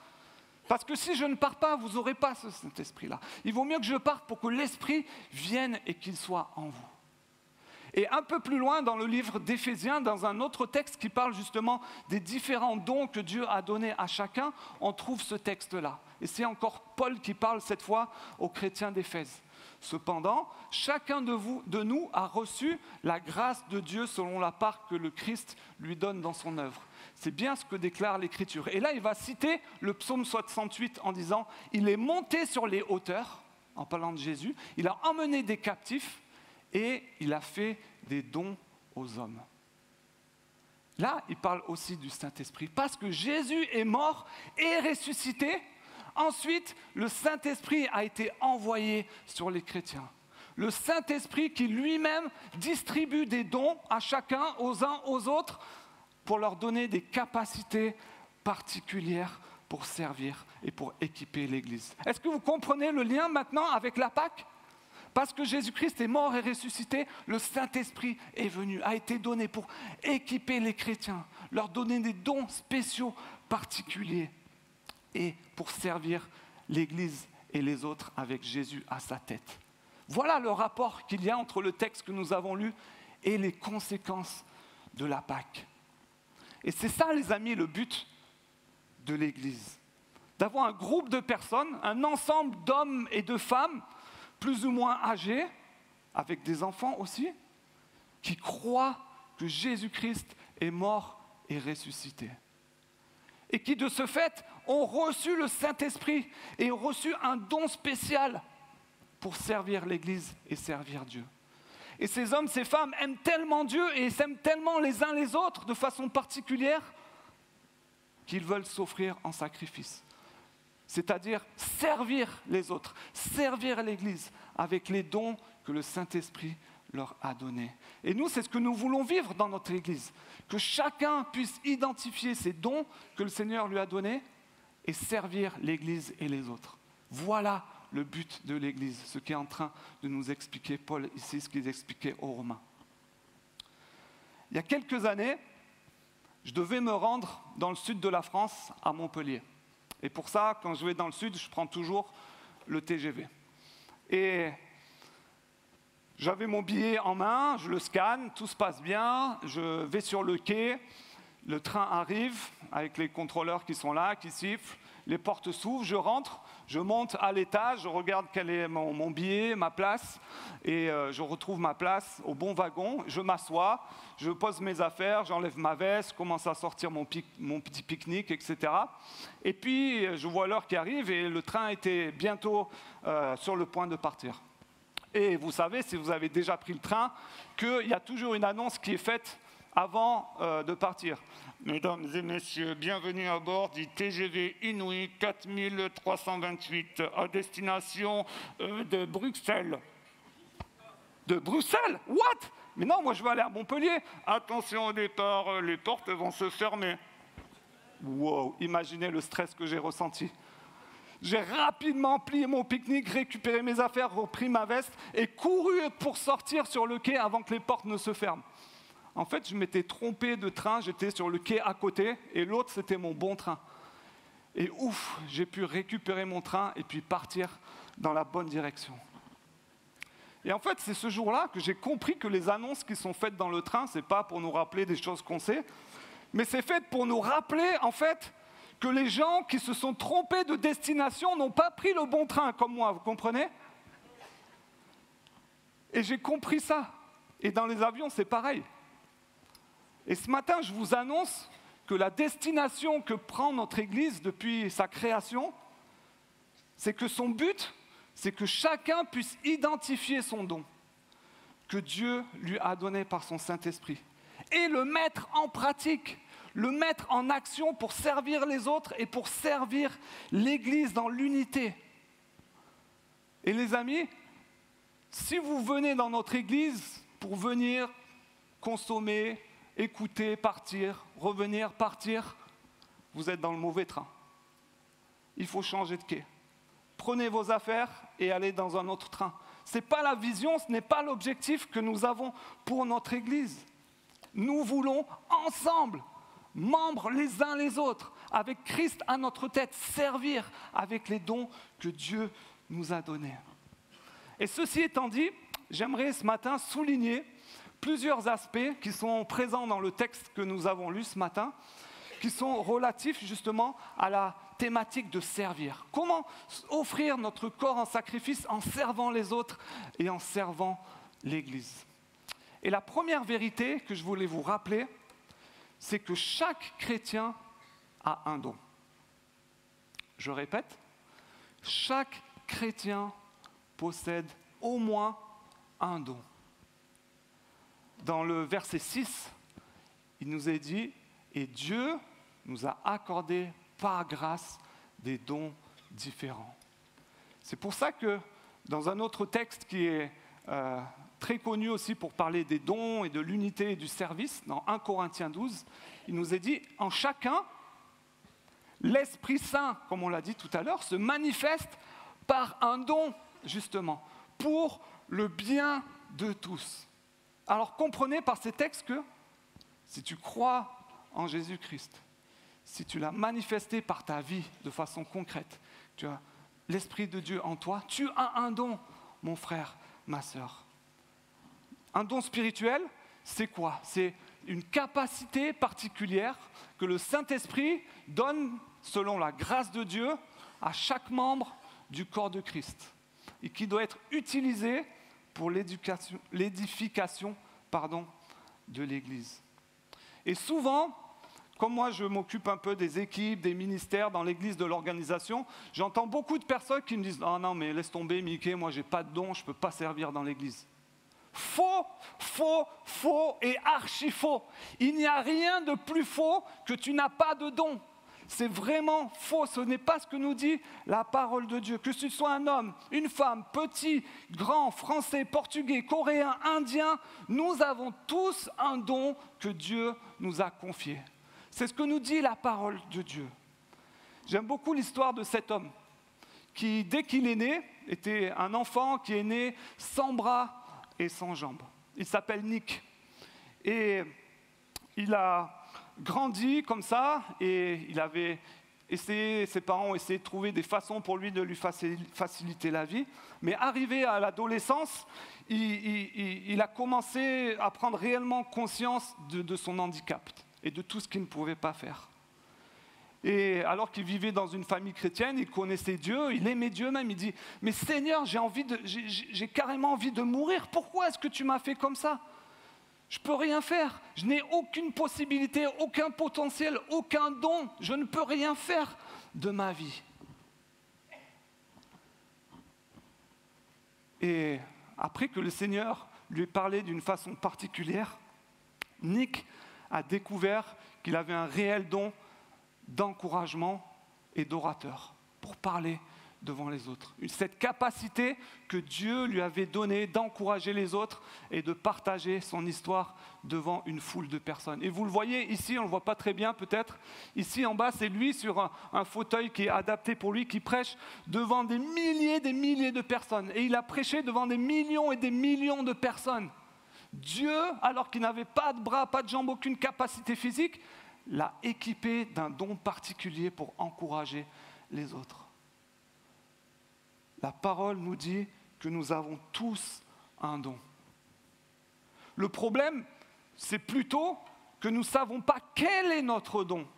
Parce que si je ne pars pas, vous n'aurez pas ce Saint-Esprit-là. Il vaut mieux que je parte pour que l'Esprit vienne et qu'il soit en vous. Et un peu plus loin dans le livre d'Éphésiens, dans un autre texte qui parle justement des différents dons que Dieu a donnés à chacun, on trouve ce texte-là. Et c'est encore Paul qui parle cette fois aux chrétiens d'Éphèse. Cependant, chacun de nous a reçu la grâce de Dieu selon la part que le Christ lui donne dans son œuvre. C'est bien ce que déclare l'Écriture. Et là, il va citer le psaume 68 en disant « Il est monté sur les hauteurs », en parlant de Jésus, « il a emmené des captifs et il a fait des dons aux hommes ». Là, il parle aussi du Saint-Esprit. Parce que Jésus est mort et ressuscité, ensuite, le Saint-Esprit a été envoyé sur les chrétiens. Le Saint-Esprit qui lui-même distribue des dons à chacun, aux uns, aux autres, pour leur donner des capacités particulières pour servir et pour équiper l'Église. Est-ce que vous comprenez le lien maintenant avec la Pâque? Parce que Jésus-Christ est mort et ressuscité, le Saint-Esprit est venu, a été donné pour équiper les chrétiens, leur donner des dons spéciaux particuliers et pour servir l'Église et les autres avec Jésus à sa tête. Voilà le rapport qu'il y a entre le texte que nous avons lu et les conséquences de la Pâque. Et c'est ça, les amis, le but de l'Église. D'avoir un groupe de personnes, un ensemble d'hommes et de femmes, plus ou moins âgés, avec des enfants aussi, qui croient que Jésus-Christ est mort et ressuscité. Et qui, de ce fait, ont reçu le Saint-Esprit et ont reçu un don spécial pour servir l'Église et servir Dieu. Et ces hommes, ces femmes aiment tellement Dieu et s'aiment tellement les uns les autres de façon particulière qu'ils veulent s'offrir en sacrifice. C'est-à-dire servir les autres, servir l'Église avec les dons que le Saint-Esprit leur a donnés. Et nous, c'est ce que nous voulons vivre dans notre Église. Que chacun puisse identifier ces dons que le Seigneur lui a donnés et servir l'Église et les autres. Voilà le but de l'Église, ce qu'est en train de nous expliquer Paul ici, ce qu'il expliquait aux Romains. Il y a quelques années, je devais me rendre dans le sud de la France, à Montpellier. Et pour ça, quand je vais dans le sud, je prends toujours le TGV. Et J'avais mon billet en main, je le scanne, tout se passe bien, je vais sur le quai, le train arrive avec les contrôleurs qui sont là, qui sifflent, les portes s'ouvrent, je rentre, je monte à l'étage, je regarde quel est mon billet, ma place, et je retrouve ma place au bon wagon, je m'assois, je pose mes affaires, j'enlève ma veste, commence à sortir mon petit pique-nique, etc. Et puis je vois l'heure qui arrive et le train était bientôt sur le point de partir. Et vous savez, si vous avez déjà pris le train, qu'il y a toujours une annonce qui est faite avant de partir. Mesdames et messieurs, bienvenue à bord du TGV Inouï 4328 à destination de Bruxelles. De Bruxelles? What? Mais non, moi je veux aller à Montpellier. Attention au départ, les portes vont se fermer. Wow, imaginez le stress que j'ai ressenti. J'ai rapidement plié mon pique-nique, récupéré mes affaires, repris ma veste et couru pour sortir sur le quai avant que les portes ne se ferment. En fait, je m'étais trompé de train, j'étais sur le quai à côté et l'autre, c'était mon bon train. Et ouf, j'ai pu récupérer mon train et puis partir dans la bonne direction. Et en fait, c'est ce jour-là que j'ai compris que les annonces qui sont faites dans le train, ce n'est pas pour nous rappeler des choses qu'on sait, mais c'est fait pour nous rappeler, en fait, que les gens qui se sont trompés de destination n'ont pas pris le bon train, comme moi, vous comprenez? Et j'ai compris ça. Et dans les avions, c'est pareil. Et ce matin, je vous annonce que la destination que prend notre Église depuis sa création, c'est que son but, c'est que chacun puisse identifier son don que Dieu lui a donné par son Saint-Esprit et le mettre en pratique, le mettre en action pour servir les autres et pour servir l'Église dans l'unité. Et les amis, si vous venez dans notre Église pour venir consommer, écouter, partir, revenir, partir, vous êtes dans le mauvais train. Il faut changer de quai. Prenez vos affaires et allez dans un autre train. Ce n'est pas la vision, ce n'est pas l'objectif que nous avons pour notre Église. Nous voulons ensemble, membres les uns les autres, avec Christ à notre tête, servir avec les dons que Dieu nous a donnés. Et ceci étant dit, j'aimerais ce matin souligner plusieurs aspects qui sont présents dans le texte que nous avons lu ce matin, qui sont relatifs justement à la thématique de servir. Comment offrir notre corps en sacrifice en servant les autres et en servant l'Église. Et la première vérité que je voulais vous rappeler, c'est que chaque chrétien a un don. Je répète, chaque chrétien possède au moins un don. Dans le verset 6, il nous est dit « Et Dieu nous a accordé par grâce des dons différents. » C'est pour ça que dans un autre texte qui est très connu aussi pour parler des dons et de l'unité et du service, dans 1 Corinthiens 12, il nous est dit « En chacun, l'Esprit Saint, comme on l'a dit tout à l'heure, se manifeste par un don, justement, pour le bien de tous. » Alors comprenez par ces textes que si tu crois en Jésus-Christ, si tu l'as manifesté par ta vie de façon concrète, tu as l'Esprit de Dieu en toi, tu as un don, mon frère, ma sœur. Un don spirituel, c'est quoi? C'est une capacité particulière que le Saint-Esprit donne selon la grâce de Dieu à chaque membre du corps de Christ et qui doit être utilisée pour l'édification de l'Église. Et souvent, comme moi je m'occupe un peu des équipes, des ministères dans l'Église, de l'organisation, j'entends beaucoup de personnes qui me disent « Ah non, mais laisse tomber Mickey, moi j'ai pas de don, je ne peux pas servir dans l'Église. » Faux, faux, faux et archi faux. Il n'y a rien de plus faux que tu n'as pas de don. C'est vraiment faux, ce n'est pas ce que nous dit la parole de Dieu. Que tu sois un homme, une femme, petit, grand, français, portugais, coréen, indien, nous avons tous un don que Dieu nous a confié. C'est ce que nous dit la parole de Dieu. J'aime beaucoup l'histoire de cet homme qui, dès qu'il est né, était un enfant qui est né sans bras et sans jambes. Il s'appelle Nick. Et il a grandi comme ça et il avait ses parents ont essayé de trouver des façons pour lui de lui faciliter la vie. Mais arrivé à l'adolescence, il a commencé à prendre réellement conscience de son handicap et de tout ce qu'il ne pouvait pas faire. Et alors qu'il vivait dans une famille chrétienne, il connaissait Dieu, il aimait Dieu même, il dit « Mais Seigneur, j'ai carrément envie de mourir, pourquoi est-ce que tu m'as fait comme ça ? Je ne peux rien faire, je n'ai aucune possibilité, aucun potentiel, aucun don, je ne peux rien faire de ma vie. » Et après que le Seigneur lui ait parlé d'une façon particulière, Nick a découvert qu'il avait un réel don d'encouragement et d'orateur pour parler devant les autres. Cette capacité que Dieu lui avait donnée d'encourager les autres et de partager son histoire devant une foule de personnes. Et vous le voyez ici, on ne le voit pas très bien peut-être. Ici en bas, c'est lui sur un fauteuil qui est adapté pour lui, qui prêche devant des milliers de personnes. Et il a prêché devant des millions et des millions de personnes. Dieu, alors qu'il n'avait pas de bras, pas de jambes, aucune capacité physique, l'a équipé d'un don particulier pour encourager les autres. La parole nous dit que nous avons tous un don. Le problème, c'est plutôt que nous ne savons pas quel est notre don.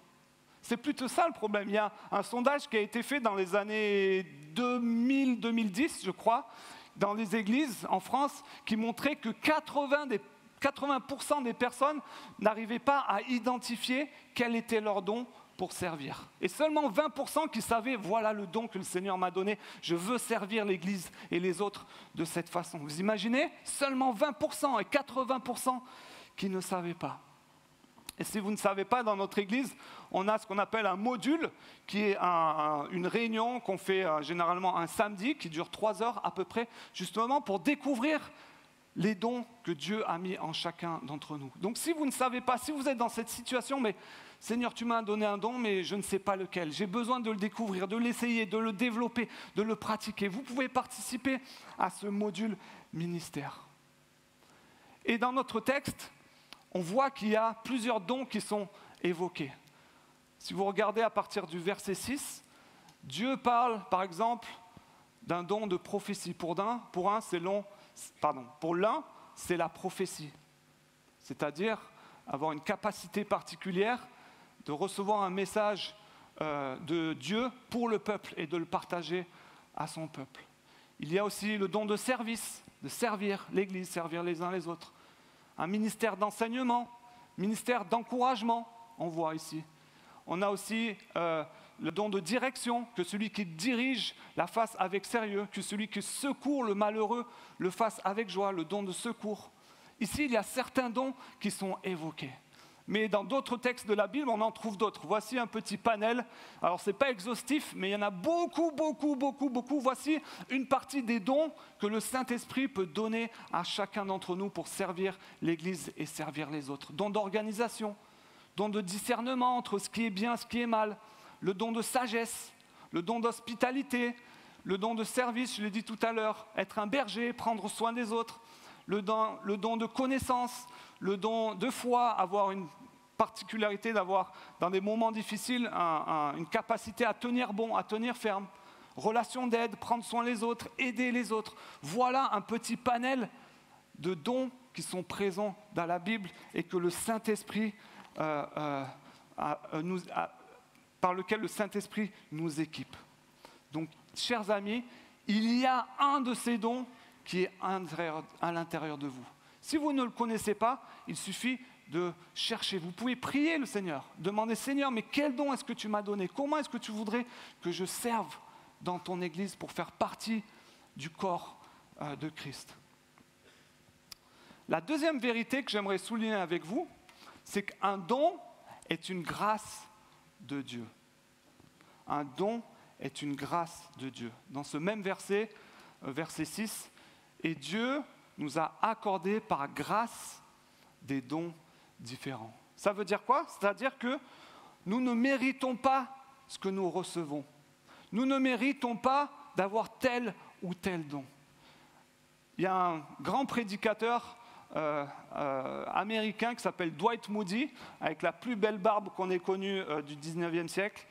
C'est plutôt ça le problème. Il y a un sondage qui a été fait dans les années 2000-2010, je crois, dans les églises en France, qui montrait que 80% des personnes n'arrivaient pas à identifier quel était leur don pour servir. Et seulement 20% qui savaient, voilà le don que le Seigneur m'a donné, je veux servir l'Église et les autres de cette façon. Vous imaginez ? Seulement 20% et 80% qui ne savaient pas. Et si vous ne savez pas, dans notre Église, on a ce qu'on appelle un module, qui est une réunion qu'on fait généralement un samedi, qui dure 3 heures à peu près, justement pour découvrir les dons que Dieu a mis en chacun d'entre nous. Donc si vous ne savez pas, si vous êtes dans cette situation, mais Seigneur, tu m'as donné un don, mais je ne sais pas lequel. J'ai besoin de le découvrir, de l'essayer, de le développer, de le pratiquer. Vous pouvez participer à ce module ministère. Et dans notre texte, on voit qu'il y a plusieurs dons qui sont évoqués. Si vous regardez à partir du verset 6, Dieu parle, par exemple, d'un don de prophétie. Pour l'un, c'est la prophétie. C'est-à-dire avoir une capacité particulière de recevoir un message de Dieu pour le peuple et de le partager à son peuple. Il y a aussi le don de service, de servir l'Église, servir les uns les autres. Un ministère d'enseignement, ministère d'encouragement, on voit ici. On a aussi le don de direction, que celui qui dirige la fasse avec sérieux, que celui qui secourt le malheureux le fasse avec joie, le don de secours. Ici, il y a certains dons qui sont évoqués. Mais dans d'autres textes de la Bible, on en trouve d'autres. Voici un petit panel. Alors, ce n'est pas exhaustif, mais il y en a beaucoup. Voici une partie des dons que le Saint-Esprit peut donner à chacun d'entre nous pour servir l'Église et servir les autres. Don d'organisation, don de discernement entre ce qui est bien et ce qui est mal, le don de sagesse, le don d'hospitalité, le don de service, je l'ai dit tout à l'heure, être un berger, prendre soin des autres, le don de connaissance, le don de foi, avoir une particularité d'avoir, dans des moments difficiles, une capacité à tenir bon, à tenir ferme, relation d'aide, prendre soin des autres, aider les autres. Voilà un petit panel de dons qui sont présents dans la Bible et que le Saint-Esprit, par lequel le Saint-Esprit nous équipe. Donc, chers amis, il y a un de ces dons qui est à l'intérieur de vous. Si vous ne le connaissez pas, il suffit de chercher. Vous pouvez prier le Seigneur, demander « Seigneur, mais quel don est-ce que tu m'as donné? Comment est-ce que tu voudrais que je serve dans ton Église pour faire partie du corps de Christ ?» La deuxième vérité que j'aimerais souligner avec vous, c'est qu'un don est une grâce de Dieu. Un don est une grâce de Dieu. Dans ce même verset, verset 6, « Et Dieu nous a accordé par grâce des dons différents. » Ça veut dire quoi? C'est-à-dire que nous ne méritons pas ce que nous recevons. Nous ne méritons pas d'avoir tel ou tel don. Il y a un grand prédicateur américain qui s'appelle Dwight Moody, avec la plus belle barbe qu'on ait connue du 19e siècle,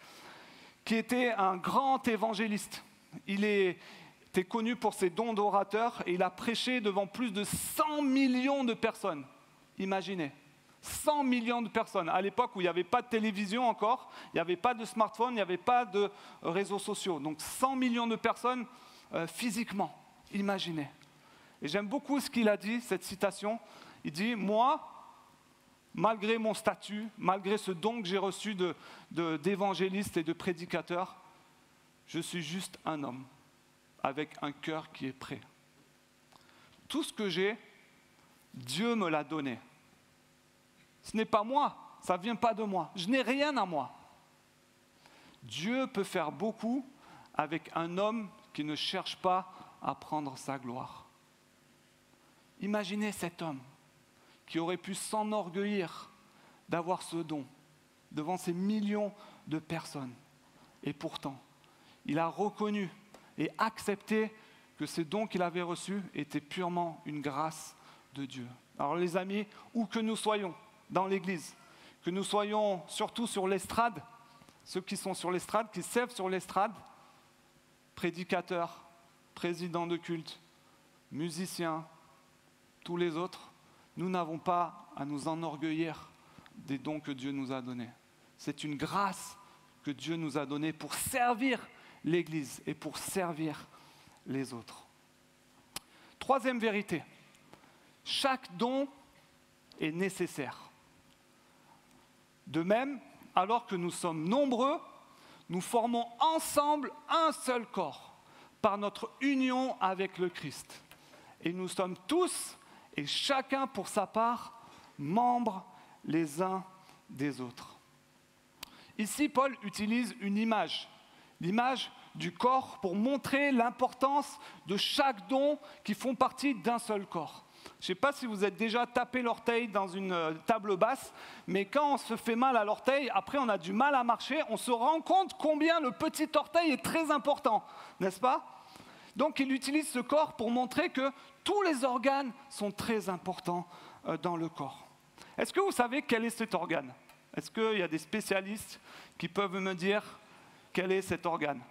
qui était un grand évangéliste. Il était connu pour ses dons d'orateur et il a prêché devant plus de 100 millions de personnes. Imaginez, 100 millions de personnes. À l'époque où il n'y avait pas de télévision encore, il n'y avait pas de smartphone, il n'y avait pas de réseaux sociaux. Donc 100 millions de personnes physiquement, imaginez. Et j'aime beaucoup ce qu'il a dit, cette citation. Il dit, moi, malgré mon statut, malgré ce don que j'ai reçu d'évangéliste et de prédicateur, je suis juste un homme avec un cœur qui est prêt. Tout ce que j'ai, Dieu me l'a donné. Ce n'est pas moi, ça ne vient pas de moi. Je n'ai rien à moi. Dieu peut faire beaucoup avec un homme qui ne cherche pas à prendre sa gloire. Imaginez cet homme qui aurait pu s'enorgueillir d'avoir ce don devant ces millions de personnes. Et pourtant, il a reconnu et accepté que ces dons qu'il avait reçus étaient purement une grâce de Dieu. Alors les amis, où que nous soyons dans l'Église, que nous soyons surtout sur l'estrade, ceux qui sont sur l'estrade, qui servent sur l'estrade, prédicateurs, présidents de culte, musiciens, tous les autres, nous n'avons pas à nous enorgueillir des dons que Dieu nous a donnés. C'est une grâce que Dieu nous a donnée pour servir l'Église et pour servir les autres. Troisième vérité, chaque don est nécessaire. De même, alors que nous sommes nombreux, nous formons ensemble un seul corps par notre union avec le Christ. Et nous sommes tous, et chacun pour sa part, membres les uns des autres. Ici, Paul utilise une image, l'image du corps, pour montrer l'importance de chaque don qui font partie d'un seul corps. Je ne sais pas si vous êtes déjà tapé l'orteil dans une table basse, mais quand on se fait mal à l'orteil, après on a du mal à marcher, on se rend compte combien le petit orteil est très important, n'est-ce pas ? Donc il utilise ce corps pour montrer que tous les organes sont très importants dans le corps. Est-ce que vous savez quel est cet organe ? Est-ce qu'il y a des spécialistes qui peuvent me dire quel est cet organe ?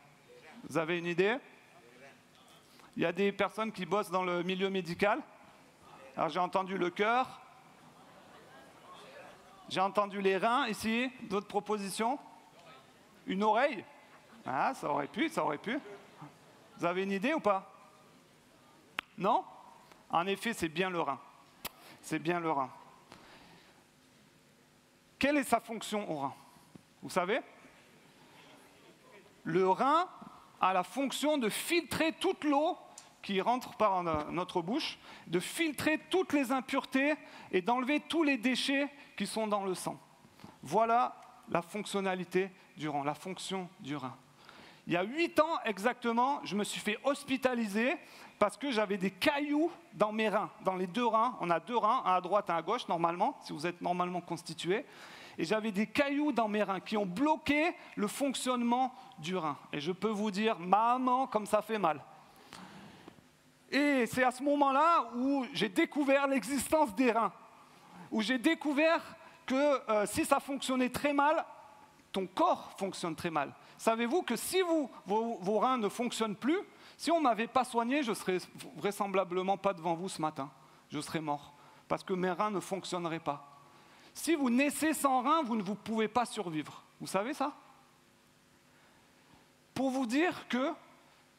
Vous avez une idée ? Il y a des personnes qui bossent dans le milieu médical. Alors j'ai entendu le cœur, j'ai entendu les reins ici, d'autres propositions. Une oreille ? Ah, ça aurait pu. Vous avez une idée ou pas ? Non ? En effet, c'est bien le rein. C'est bien le rein. Quelle est sa fonction au rein ? Vous savez ? Le rein a la fonction de filtrer toute l'eau qui rentre par notre bouche, de filtrer toutes les impuretés et d'enlever tous les déchets qui sont dans le sang. Voilà la fonctionnalité du rein, la fonction du rein. Il y a 8 ans exactement, je me suis fait hospitaliser parce que j'avais des cailloux dans mes reins, dans les 2 reins. On a 2 reins, un à droite et un à gauche normalement, si vous êtes normalement constitué. Et j'avais des cailloux dans mes reins qui ont bloqué le fonctionnement du rein. Et je peux vous dire, maman, comme ça fait mal. Et c'est à ce moment-là où j'ai découvert l'existence des reins, où j'ai découvert que si ça fonctionnait très mal, ton corps fonctionne très mal. Savez-vous que si vos reins ne fonctionnent plus, si on ne m'avait pas soigné, je ne serais vraisemblablement pas devant vous ce matin. Je serais mort, parce que mes reins ne fonctionneraient pas. Si vous naissez sans reins, vous ne pouvez pas survivre. Vous savez ça ? Pour vous dire que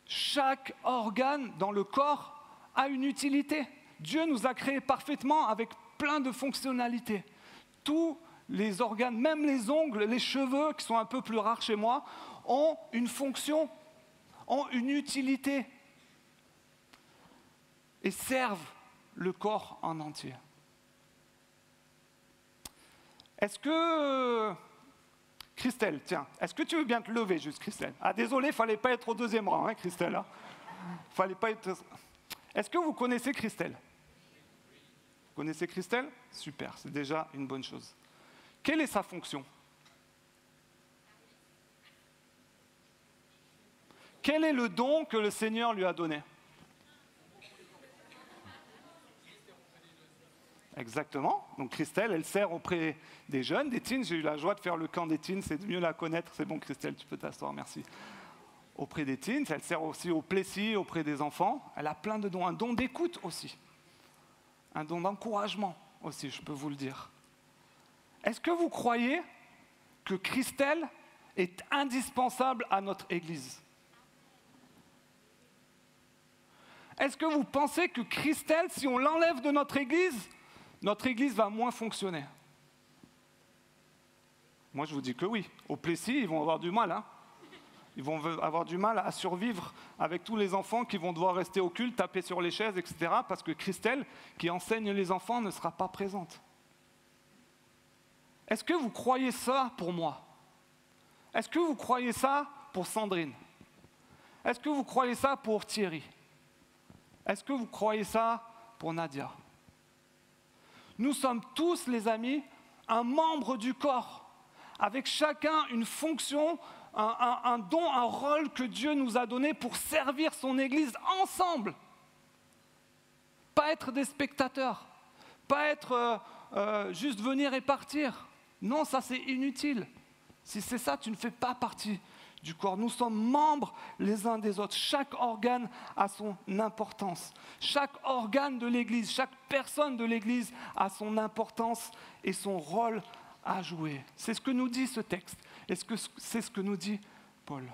chaque organe dans le corps a une utilité. Dieu nous a créés parfaitement avec plein de fonctionnalités. Tous les organes, même les ongles, les cheveux, qui sont un peu plus rares chez moi, ont une fonction, ont une utilité et servent le corps en entier. Est-ce que... Christelle, tiens, est-ce que tu veux bien te lever juste, Christelle ? Ah, désolé, il ne fallait pas être au 2e rang, hein, Christelle. Hein, fallait pas être... Est-ce que vous connaissez Christelle ? Vous connaissez Christelle ? Super, c'est déjà une bonne chose. Quelle est sa fonction ? Quel est le don que le Seigneur lui a donné ? Exactement. Donc Christelle, elle sert auprès des jeunes, des teens. J'ai eu la joie de faire le camp des teens, c'est de mieux la connaître. C'est bon Christelle, tu peux t'asseoir, merci. Auprès des teens, elle sert aussi au Plessis, auprès des enfants. Elle a plein de dons, un don d'écoute aussi. Un don d'encouragement aussi, je peux vous le dire. Est-ce que vous croyez que Christelle est indispensable à notre Église? Est-ce que vous pensez que Christelle, si on l'enlève de notre Église va moins fonctionner? Moi, je vous dis que oui. Au Plessis, ils vont avoir du mal. Hein. Ils vont avoir du mal à survivre avec tous les enfants qui vont devoir rester au culte, taper sur les chaises, etc. Parce que Christelle, qui enseigne les enfants, ne sera pas présente. Est-ce que vous croyez ça pour moi? Est-ce que vous croyez ça pour Sandrine? Est-ce que vous croyez ça pour Thierry? Est-ce que vous croyez ça pour Nadia? Nous sommes tous, les amis, un membre du corps, avec chacun une fonction, un don, un rôle que Dieu nous a donné pour servir son Église ensemble. Pas être des spectateurs, pas être juste venir et partir. Non, ça c'est inutile. Si c'est ça, tu ne fais pas partie du corps. Nous sommes membres les uns des autres. Chaque organe a son importance. Chaque organe de l'Église, chaque personne de l'Église a son importance et son rôle à jouer. C'est ce que nous dit ce texte. Et c'est ce que nous dit Paul.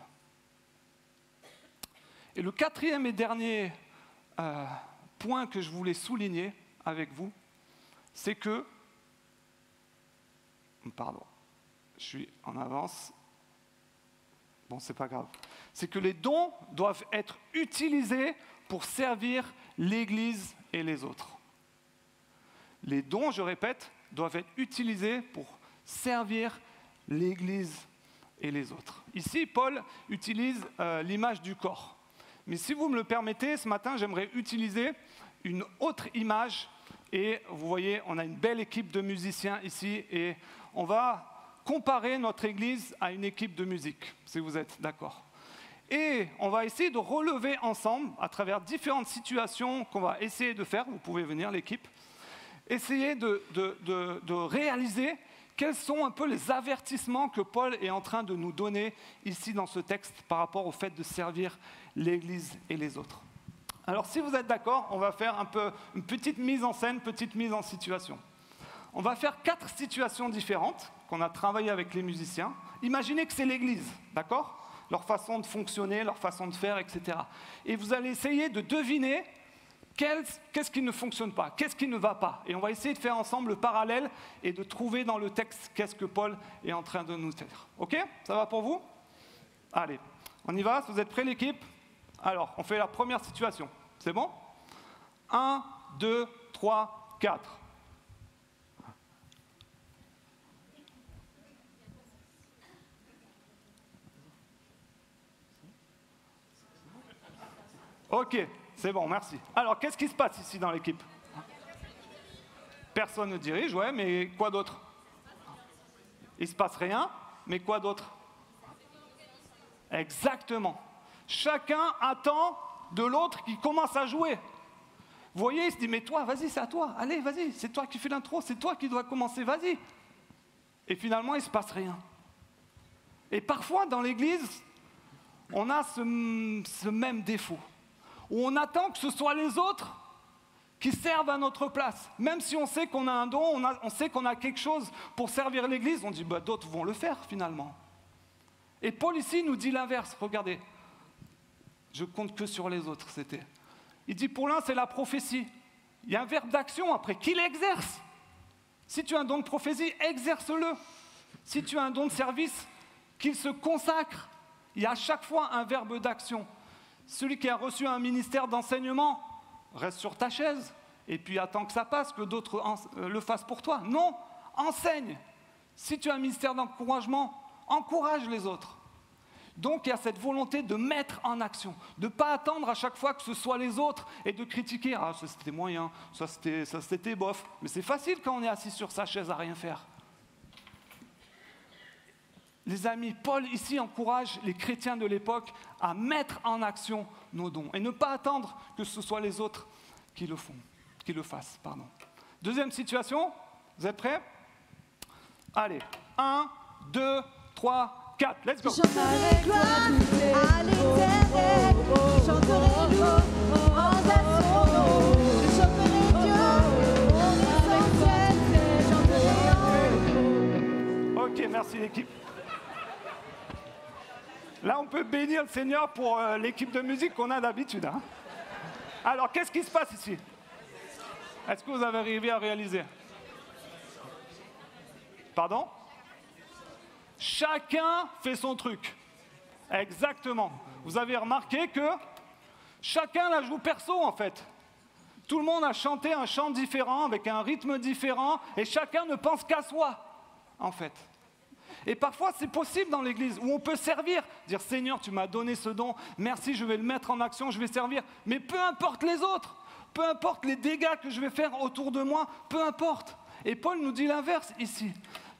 Et le quatrième et dernier point que je voulais souligner avec vous, c'est que... Pardon, je suis en avance. Bon, c'est pas grave. C'est que les dons doivent être utilisés pour servir l'Église et les autres. Les dons, je répète, doivent être utilisés pour servir l'Église et les autres. Ici, Paul utilise l'image du corps. Mais si vous me le permettez, ce matin, j'aimerais utiliser une autre image. Et vous voyez, on a une belle équipe de musiciens ici. Et on va comparer notre Église à une équipe de musique, si vous êtes d'accord. Et on va essayer de relever ensemble, à travers différentes situations qu'on va essayer de faire, vous pouvez venir l'équipe, essayer de réaliser quels sont un peu les avertissements que Paul est en train de nous donner ici dans ce texte par rapport au fait de servir l'Église et les autres. Alors si vous êtes d'accord, on va faire un peu une petite mise en scène, petite mise en situation. On va faire 4 situations différentes qu'on a travaillées avec les musiciens. Imaginez que c'est l'Église, d'accord? Leur façon de fonctionner, leur façon de faire, etc. Et vous allez essayer de deviner qu'est-ce qui ne fonctionne pas, qu'est-ce qui ne va pas. Et on va essayer de faire ensemble le parallèle et de trouver dans le texte qu'est-ce que Paul est en train de nous dire. OK? Ça va pour vous? Allez, on y va? Vous êtes prêts, l'équipe? Alors, on fait la première situation. C'est bon? 1, 2, 3, 4. Ok, c'est bon, merci. Alors, qu'est-ce qui se passe ici dans l'équipe? Personne ne dirige, ouais, mais quoi d'autre? Il ne se passe rien, mais quoi d'autre? Exactement. Chacun attend de l'autre qui commence à jouer. Vous voyez, il se dit, mais toi, vas-y, c'est à toi. Allez, vas-y, c'est toi qui fais l'intro, c'est toi qui dois commencer, vas-y. Et finalement, il ne se passe rien. Et parfois, dans l'Église, on a ce même défaut, où on attend que ce soit les autres qui servent à notre place. Même si on sait qu'on a un don, on sait qu'on a quelque chose pour servir l'Église, on dit, bah, d'autres vont le faire finalement. Et Paul ici nous dit l'inverse, regardez. Je compte que sur les autres, c'était. Il dit, pour l'un, c'est la prophétie. Il y a un verbe d'action après, qu'il exerce. Si tu as un don de prophétie, exerce-le. Si tu as un don de service, qu'il se consacre. Il y a à chaque fois un verbe d'action. Celui qui a reçu un ministère d'enseignement, reste sur ta chaise et puis attends que ça passe, que d'autres le fassent pour toi. Non, enseigne. Si tu as un ministère d'encouragement, encourage les autres. Donc il y a cette volonté de mettre en action, de ne pas attendre à chaque fois que ce soit les autres et de critiquer. Ah, ça c'était moyen, ça c'était bof. Mais c'est facile quand on est assis sur sa chaise à rien faire. Les amis, Paul ici encourage les chrétiens de l'époque à mettre en action nos dons et ne pas attendre que ce soit les autres qui le fassent. Deuxième situation, vous êtes prêts? Allez, 1, 2, 3, 4, let's go. Je chanterai gloire à l'éternel, je chanterai louange à son nom, je chanterai Dieu, mon essentiel, je chanterai en Ok, merci l'équipe. Là, on peut bénir le Seigneur pour l'équipe de musique qu'on a d'habitude. Hein. Alors, qu'est-ce qui se passe ici? Est-ce que vous avez arrivé à réaliser? Pardon? Chacun fait son truc. Exactement. Vous avez remarqué que chacun la joue perso, en fait. Tout le monde a chanté un chant différent, avec un rythme différent, et chacun ne pense qu'à soi, en fait. Et parfois, c'est possible dans l'Église, où on peut servir, dire « Seigneur, tu m'as donné ce don, merci, je vais le mettre en action, je vais servir. » Mais peu importe les autres, peu importe les dégâts que je vais faire autour de moi, peu importe. Et Paul nous dit l'inverse ici.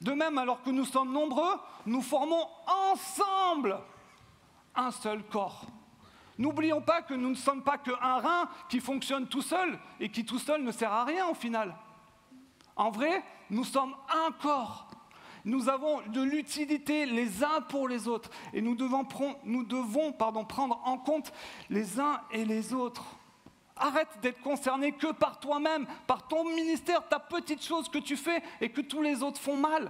De même, alors que nous sommes nombreux, nous formons ensemble un seul corps. N'oublions pas que nous ne sommes pas qu'un rein qui fonctionne tout seul et qui tout seul ne sert à rien au final. En vrai, nous sommes un corps. Nous avons de l'utilité les uns pour les autres et nous devons prendre en compte les uns et les autres. Arrête d'être concerné que par toi-même, par ton ministère, ta petite chose que tu fais et que tous les autres font mal.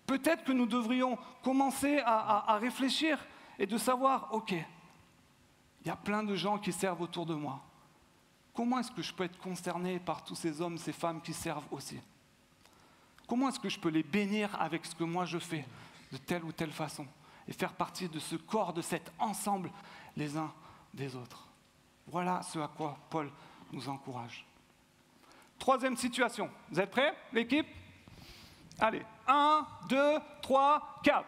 Peut-être que nous devrions commencer à réfléchir et de savoir, ok, il y a plein de gens qui servent autour de moi. Comment est-ce que je peux être concerné par tous ces hommes, ces femmes qui servent aussi? Comment est-ce que je peux les bénir avec ce que moi je fais de telle ou telle façon et faire partie de ce corps, de cet ensemble les uns des autres? Voilà ce à quoi Paul nous encourage. Troisième situation. Vous êtes prêts, l'équipe? Allez, 1, 2, 3, 4.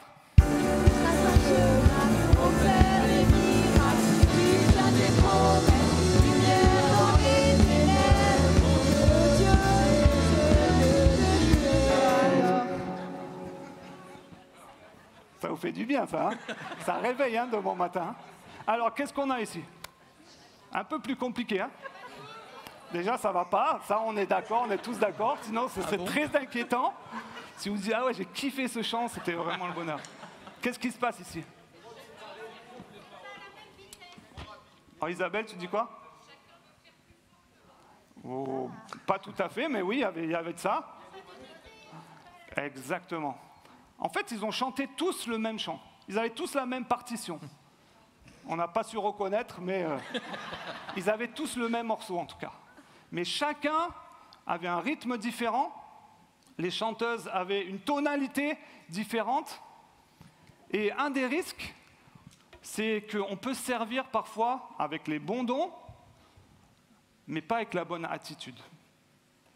Ça vous fait du bien, ça, hein? Ça réveille de bon matin. Alors, qu'est-ce qu'on a ici? Un peu plus compliqué, hein? Déjà, ça va pas. Ça, on est d'accord, on est tous d'accord. Sinon, ce serait très inquiétant. Si vous dites, ah ouais, j'ai kiffé ce chant, c'était vraiment le bonheur. Qu'est-ce qui se passe ici? Oh, Isabelle, tu dis quoi? Oh, pas tout à fait, mais oui, il y avait de ça. Exactement. En fait, ils ont chanté tous le même chant. Ils avaient tous la même partition. On n'a pas su reconnaître, mais ils avaient tous le même morceau en tout cas. Mais chacun avait un rythme différent. Les chanteuses avaient une tonalité différente. Et un des risques, c'est qu'on peut servir parfois avec les bons dons, mais pas avec la bonne attitude.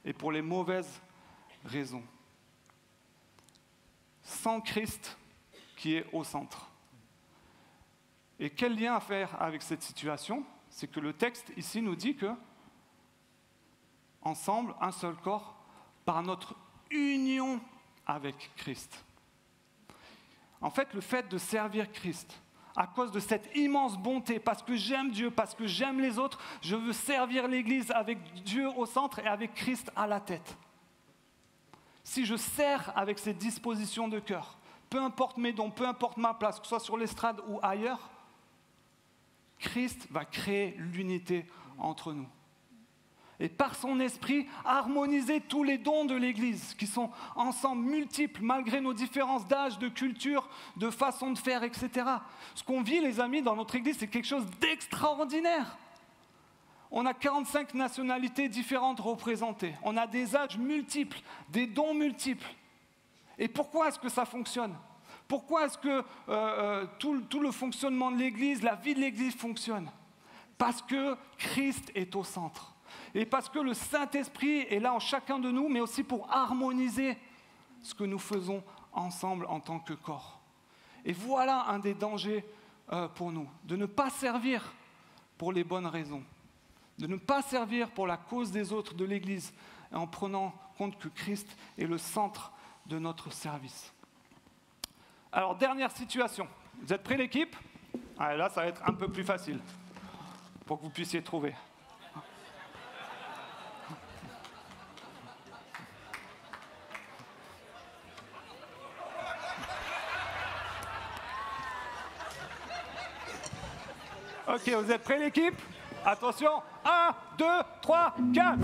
Et pour les mauvaises raisons. Sans Christ qui est au centre. Et quel lien à faire avec cette situation? C'est que le texte ici nous dit que, ensemble, un seul corps, par notre union avec Christ. En fait, le fait de servir Christ, à cause de cette immense bonté, parce que j'aime Dieu, parce que j'aime les autres, je veux servir l'Église avec Dieu au centre et avec Christ à la tête. Si je sers avec cette disposition de cœur, peu importe mes dons, peu importe ma place, que ce soit sur l'estrade ou ailleurs, Christ va créer l'unité entre nous. Et par son esprit, harmoniser tous les dons de l'Église, qui sont ensemble multiples, malgré nos différences d'âge, de culture, de façon de faire, etc. Ce qu'on vit, les amis, dans notre Église, c'est quelque chose d'extraordinaire. On a 45 nationalités différentes représentées. On a des âges multiples, des dons multiples. Et pourquoi est-ce que ça fonctionne? Pourquoi est-ce que tout le fonctionnement de l'Église, la vie de l'Église fonctionne? Parce que Christ est au centre. Et parce que le Saint-Esprit est là en chacun de nous, mais aussi pour harmoniser ce que nous faisons ensemble en tant que corps. Et voilà un des dangers pour nous, de ne pas servir pour les bonnes raisons, de ne pas servir pour la cause des autres de l'Église, en prenant compte que Christ est le centre de notre service. Alors, dernière situation. Vous êtes prêts, l'équipe? Allez, là, ça va être un peu plus facile, pour que vous puissiez trouver. Ok, vous êtes prêts l'équipe? Attention, 1, 2, 3, 4.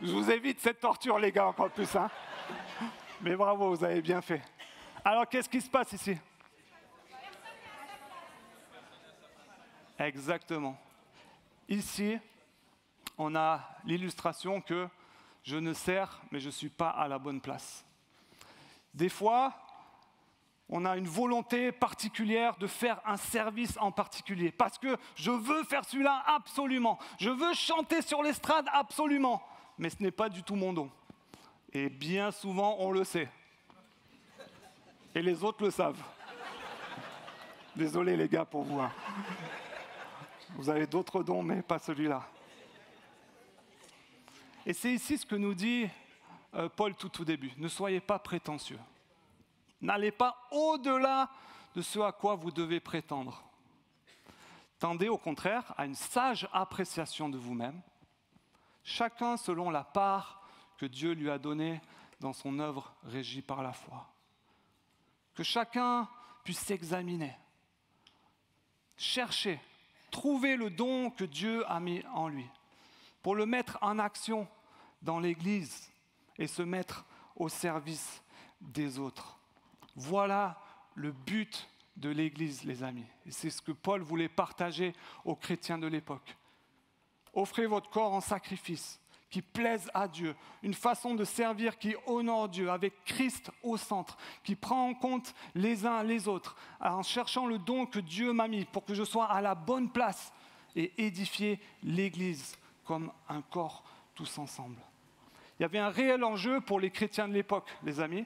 Je vous évite cette torture, les gars, encore plus. Hein. Mais bravo, vous avez bien fait. Alors, qu'est-ce qui se passe ici? Exactement. Ici, on a l'illustration que je ne sers, mais je ne suis pas à la bonne place. Des fois, on a une volonté particulière de faire un service en particulier, parce que je veux faire celui-là absolument. Je veux chanter sur l'estrade absolument. Mais ce n'est pas du tout mon don. Et bien souvent, on le sait. Et les autres le savent. Désolé les gars pour vous. Hein. Vous avez d'autres dons, mais pas celui-là. Et c'est ici ce que nous dit Paul tout au début. Ne soyez pas prétentieux. N'allez pas au-delà de ce à quoi vous devez prétendre. Tendez au contraire à une sage appréciation de vous-même, chacun selon la part que Dieu lui a donnée dans son œuvre régie par la foi. Que chacun puisse s'examiner, chercher, trouver le don que Dieu a mis en lui, pour le mettre en action dans l'Église et se mettre au service des autres. Voilà le but de l'Église, les amis. Et c'est ce que Paul voulait partager aux chrétiens de l'époque. Offrez votre corps en sacrifice qui plaise à Dieu, une façon de servir qui honore Dieu, avec Christ au centre, qui prend en compte les uns les autres, en cherchant le don que Dieu m'a mis pour que je sois à la bonne place et édifier l'Église comme un corps tous ensemble. Il y avait un réel enjeu pour les chrétiens de l'époque, les amis,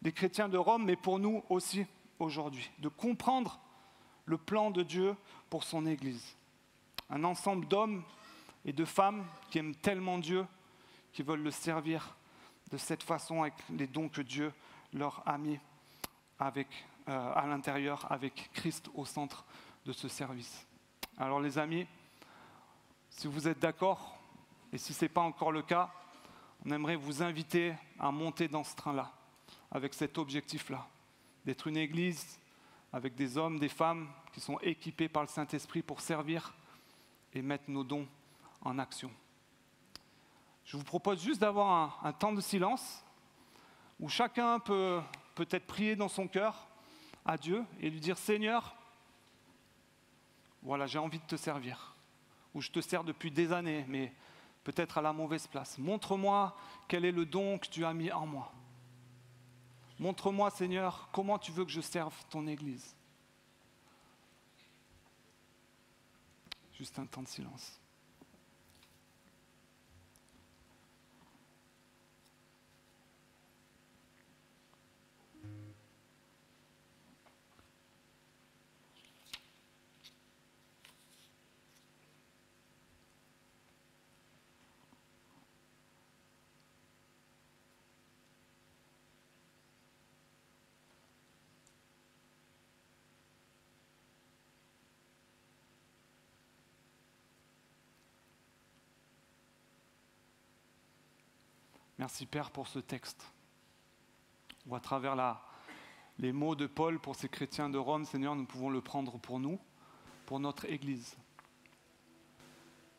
les chrétiens de Rome, mais pour nous aussi aujourd'hui, de comprendre le plan de Dieu pour son Église. Un ensemble d'hommes et de femmes qui aiment tellement Dieu, qui veulent le servir de cette façon avec les dons que Dieu leur a mis à l'intérieur, avec Christ au centre de ce service. Alors les amis, si vous êtes d'accord, et si ce n'est pas encore le cas, on aimerait vous inviter à monter dans ce train-là, avec cet objectif-là, d'être une église avec des hommes, des femmes qui sont équipés par le Saint-Esprit pour servir et mettre nos dons en action. Je vous propose juste d'avoir un temps de silence où chacun peut peut-être prier dans son cœur à Dieu et lui dire « Seigneur, voilà, j'ai envie de te servir. » Ou je te sers depuis des années, mais peut-être à la mauvaise place. Montre-moi quel est le don que tu as mis en moi. Montre-moi, Seigneur, comment tu veux que je serve ton Église. Juste un temps de silence. Merci Père pour ce texte, où à travers les mots de Paul pour ces chrétiens de Rome, Seigneur, nous pouvons le prendre pour nous, pour notre Église.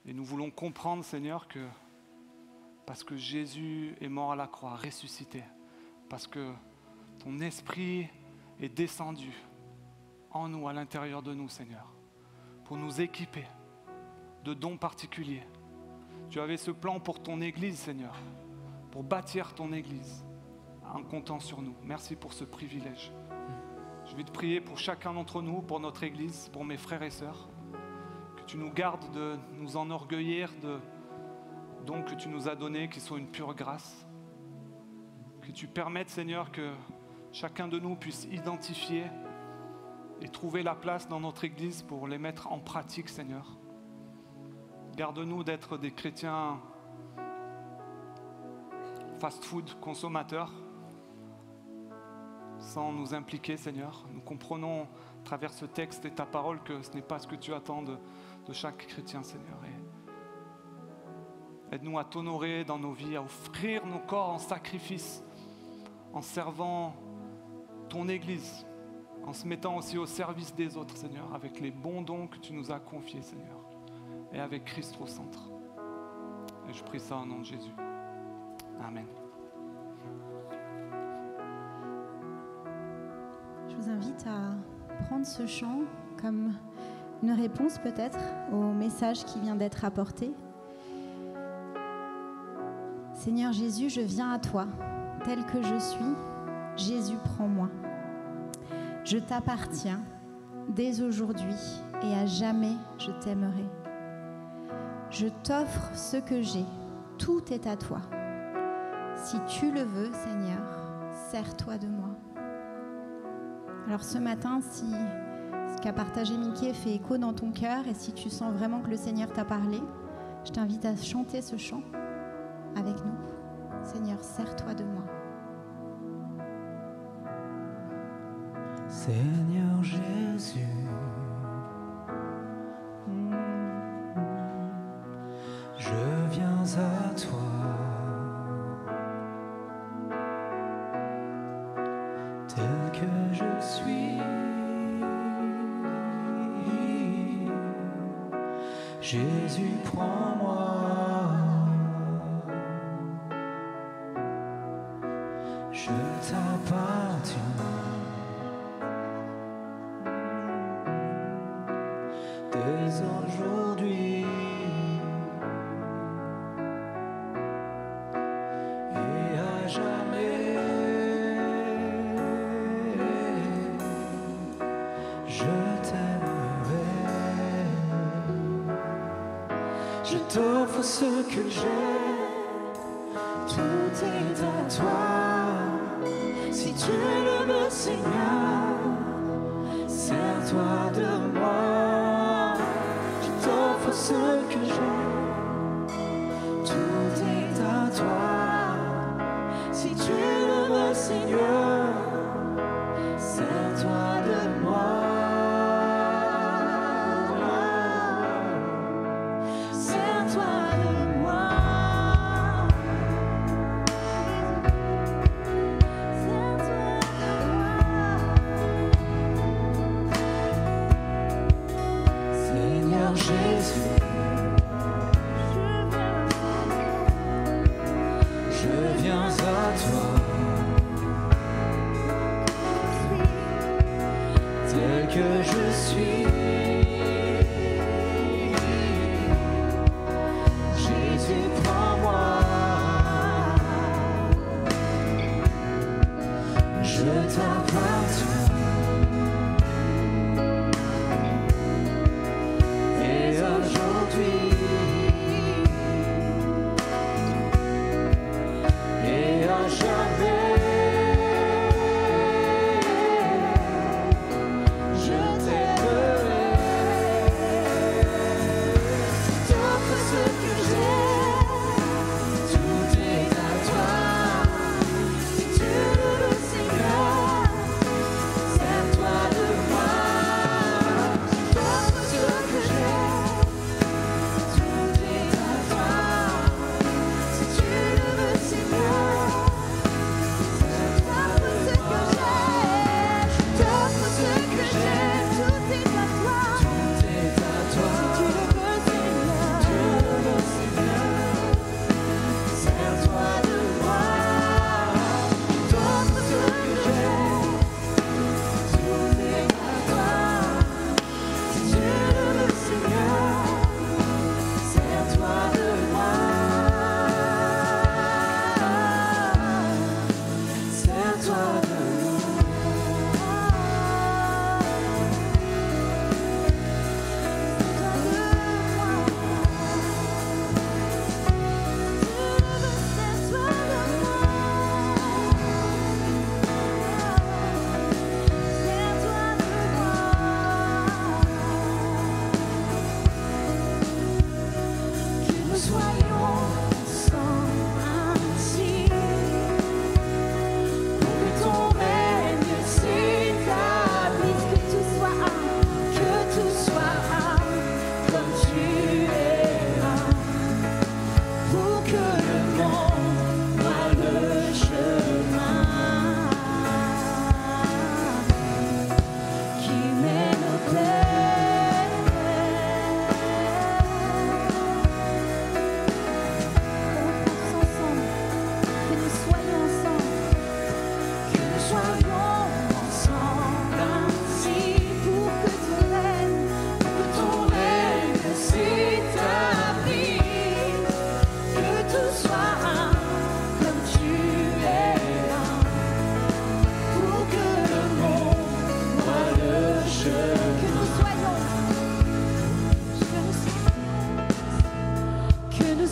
Et nous voulons comprendre, Seigneur, que parce que Jésus est mort à la croix, ressuscité, parce que ton esprit est descendu en nous, à l'intérieur de nous, Seigneur, pour nous équiper de dons particuliers. Tu avais ce plan pour ton Église, Seigneur, pour bâtir ton Église en comptant sur nous. Merci pour ce privilège. Je vais te prier pour chacun d'entre nous, pour notre Église, pour mes frères et sœurs, que tu nous gardes de nous enorgueillir de dons que tu nous as donnés, qui sont une pure grâce. Que tu permettes, Seigneur, que chacun de nous puisse identifier et trouver la place dans notre Église pour les mettre en pratique, Seigneur. Garde-nous d'être des chrétiens fast-food consommateurs, sans nous impliquer, Seigneur. Nous comprenons à travers ce texte et ta parole que ce n'est pas ce que tu attends de chaque chrétien, Seigneur. Et Aide-nous à t'honorer dans nos vies, à offrir nos corps en sacrifice, en servant ton Église, en se mettant aussi au service des autres, Seigneur, avec les bons dons que tu nous as confiés, Seigneur, et avec Christ au centre. Et je prie ça au nom de Jésus. Amen. Je vous invite à prendre ce chant comme une réponse peut-être au message qui vient d'être apporté. Seigneur Jésus, je viens à toi, tel que je suis. Jésus, prends-moi. Je t'appartiens dès aujourd'hui et à jamais je t'aimerai. Je t'offre ce que j'ai, tout est à toi. Si tu le veux, Seigneur, sers-toi de moi. Alors ce matin, si ce qu'a partagé Mickey fait écho dans ton cœur et si tu sens vraiment que le Seigneur t'a parlé, je t'invite à chanter ce chant avec nous. Seigneur, sers-toi de moi. Seigneur Jésus, je viens à toi. Tel que je suis, Jésus, prends-moi. Je t'appartiens. Dès aujourd'hui et à jamais, je t'aimerai. Je t'offre ce que j'ai, tout est à toi. Si tu le veux, Seigneur, sers-toi de moi. Je t'offre ce que j'ai, tout est à toi. Si tu le veux, Seigneur, sers-toi de moi. Sers-toi de moi. Seigneur Jésus, je viens à toi, tel que je suis. Jésus, prends-moi. Je t'appartiens. Et aujourd'hui et à jamais, je t'aimerai.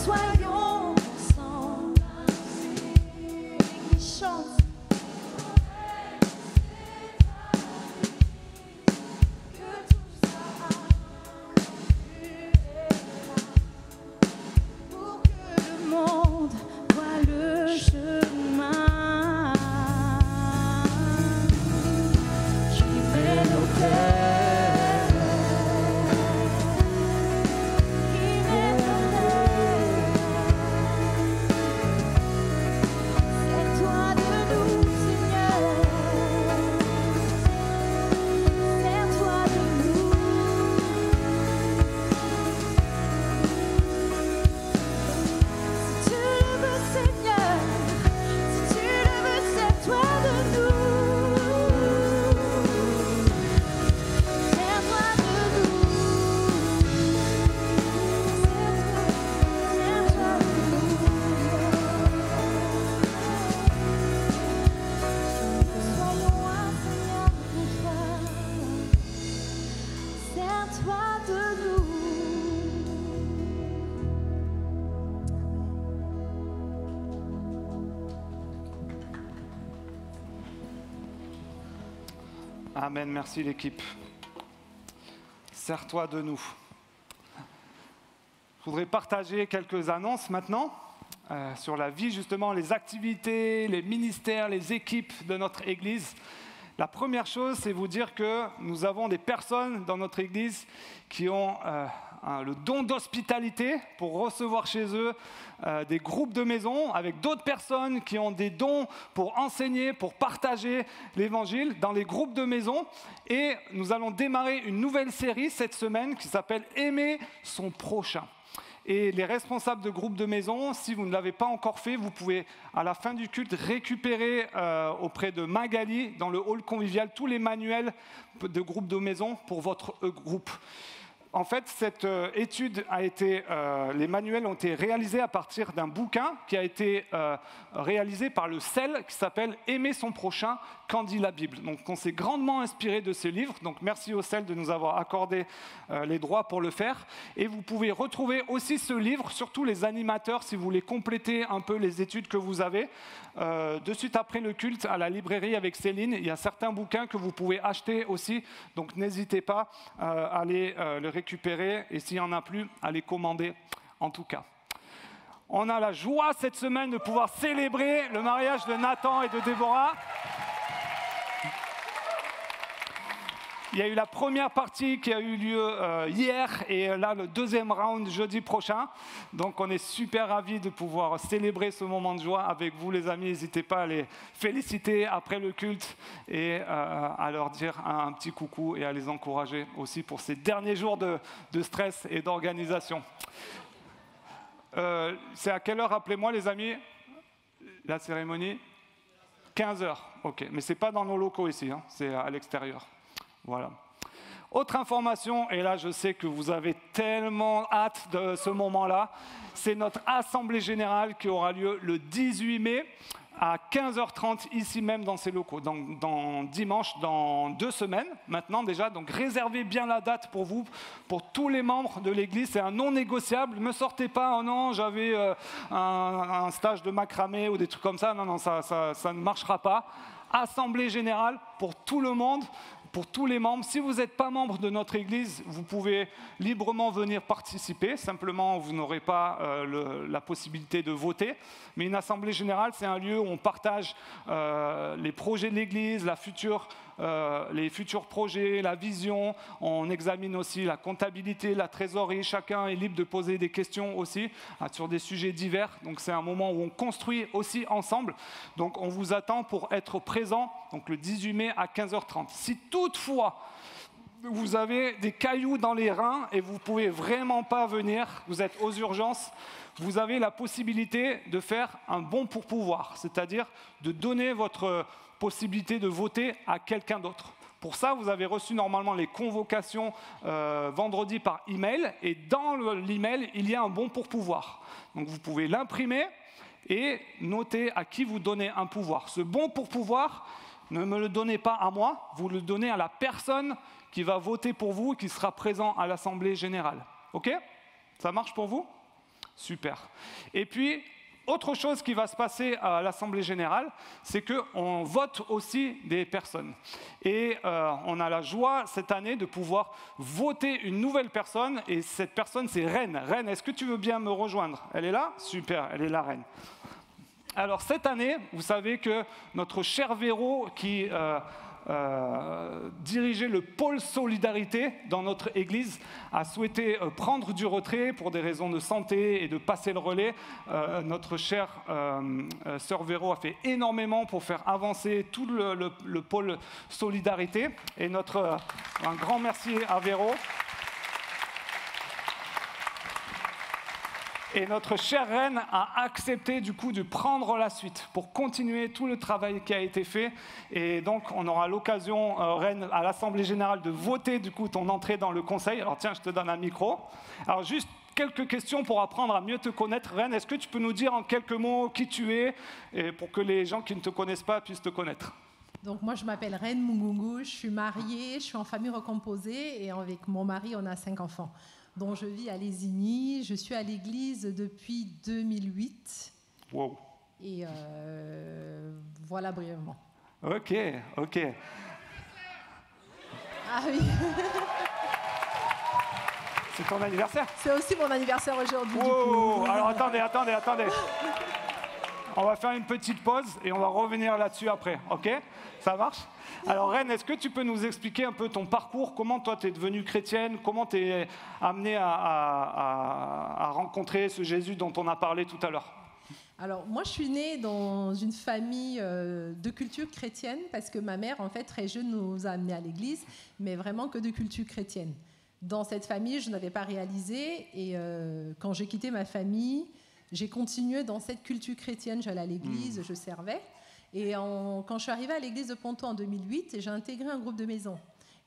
soyons ensemble. L'église chante. Que tout ça tu es là pour que le monde voie le chemin qui mène au Père. Amen, merci l'équipe. Sers-toi de nous. Je voudrais partager quelques annonces maintenant sur la vie, justement, les activités, les ministères, les équipes de notre Église. La première chose, c'est vous dire que nous avons des personnes dans notre Église qui ont le don d'hospitalité pour recevoir chez eux des groupes de maison avec d'autres personnes qui ont des dons pour enseigner, pour partager l'Évangile dans les groupes de maison. Et nous allons démarrer une nouvelle série cette semaine qui s'appelle « Aimer son prochain ». Et les responsables de groupes de maison, si vous ne l'avez pas encore fait, vous pouvez à la fin du culte récupérer auprès de Magali dans le hall convivial tous les manuels de groupes de maison pour votre groupe. En fait, cette étude a été, les manuels ont été réalisés à partir d'un bouquin qui a été réalisé par le CEL qui s'appelle « Aimer son prochain, qu'en dit la Bible ». Donc on s'est grandement inspiré de ce livre, donc merci au CEL de nous avoir accordé les droits pour le faire. Et vous pouvez retrouver aussi ce livre, surtout les animateurs, si vous voulez compléter un peu les études que vous avez. De suite après le culte, à la librairie avec Céline, il y a certains bouquins que vous pouvez acheter aussi, donc n'hésitez pas à aller le récupérer, et s'il n'y en a plus, à les commander en tout cas. On a la joie cette semaine de pouvoir célébrer le mariage de Nathan et de Déborah. Il y a eu la première partie qui a eu lieu hier et là le deuxième round jeudi prochain. Donc on est super ravis de pouvoir célébrer ce moment de joie avec vous les amis. N'hésitez pas à les féliciter après le culte et à leur dire un petit coucou et à les encourager aussi pour ces derniers jours de stress et d'organisation. C'est à quelle heure, rappelez-moi les amis, la cérémonie 15h, ok. Mais ce n'est pas dans nos locaux ici, hein, c'est à l'extérieur. Voilà. Autre information, et là je sais que vous avez tellement hâte de ce moment-là, c'est notre assemblée générale qui aura lieu le 18 mai à 15h30 ici même dans ces locaux, dans dimanche, dans 2 semaines maintenant déjà. Donc réservez bien la date pour vous, pour tous les membres de l'église, c'est un non négociable. Ne me sortez pas, oh non, j'avais un stage de macramé ou des trucs comme ça, non, ça ne marchera pas. Assemblée générale pour tout le monde, pour tous les membres. Si vous n'êtes pas membre de notre Église, vous pouvez librement venir participer. Simplement, vous n'aurez pas la possibilité de voter. Mais une assemblée générale, c'est un lieu où on partage les projets de l'Église, les futurs projets, la vision. On examine aussi la comptabilité, la trésorerie. Chacun est libre de poser des questions aussi sur des sujets divers. Donc c'est un moment où on construit aussi ensemble. Donc on vous attend pour être présent donc le 18 mai à 15h30. Si toutefois vous avez des cailloux dans les reins et vous ne pouvez vraiment pas venir, vous êtes aux urgences, vous avez la possibilité de faire un bon pour pouvoir, c'est-à-dire de donner votre possibilité de voter à quelqu'un d'autre. Pour ça, vous avez reçu normalement les convocations vendredi par email, et dans l'email, il y a un bon pour pouvoir. Donc vous pouvez l'imprimer et noter à qui vous donnez un pouvoir. Ce bon pour pouvoir, ne me le donnez pas à moi, vous le donnez à la personne qui va voter pour vous et qui sera présent à l'Assemblée générale. OK? Ça marche pour vous? Super. Et puis, autre chose qui va se passer à l'Assemblée générale, c'est qu'on vote aussi des personnes. Et on a la joie cette année de pouvoir voter une nouvelle personne, et cette personne, c'est Reine. Reine, est-ce que tu veux bien me rejoindre? Elle est là? Super, elle est là, Reine. Alors cette année, vous savez que notre cher Véro, qui dirigeait le pôle solidarité dans notre église, a souhaité prendre du retrait pour des raisons de santé et de passer le relais. Notre chère sœur Véro a fait énormément pour faire avancer tout le pôle solidarité. Et un grand merci à Véro. Et notre chère Reine a accepté du coup de prendre la suite pour continuer tout le travail qui a été fait. Et donc on aura l'occasion, Reine, à l'Assemblée générale de voter du coup ton entrée dans le conseil. Alors tiens, je te donne un micro. Alors juste quelques questions pour apprendre à mieux te connaître. Reine, est-ce que tu peux nous dire en quelques mots qui tu es, et pour que les gens qui ne te connaissent pas puissent te connaître? Donc moi je m'appelle Reine Mungungu, je suis mariée, je suis en famille recomposée et avec mon mari on a 5 enfants. Dont je vis à Lésigny. Je suis à l'église depuis 2008. Wow. Et voilà brièvement. Ok. Ah oui. C'est ton anniversaire? C'est aussi mon anniversaire aujourd'hui. Wow. Alors attendez. On va faire une petite pause et on va revenir là-dessus après. Ok? Ça marche? Alors Reine, est-ce que tu peux nous expliquer un peu ton parcours? Comment toi tu es devenue chrétienne? Comment tu es amenée à rencontrer ce Jésus dont on a parlé tout à l'heure? Alors moi je suis née dans une famille de culture chrétienne parce que ma mère en fait très jeune nous a amenés à l'église, mais vraiment que de culture chrétienne. Dans cette famille je n'avais pas réalisé et quand j'ai quitté ma famille, j'ai continué dans cette culture chrétienne, j'allais à l'église, je servais. Et quand je suis arrivée à l'église de Ponto en 2008, j'ai intégré un groupe de maison.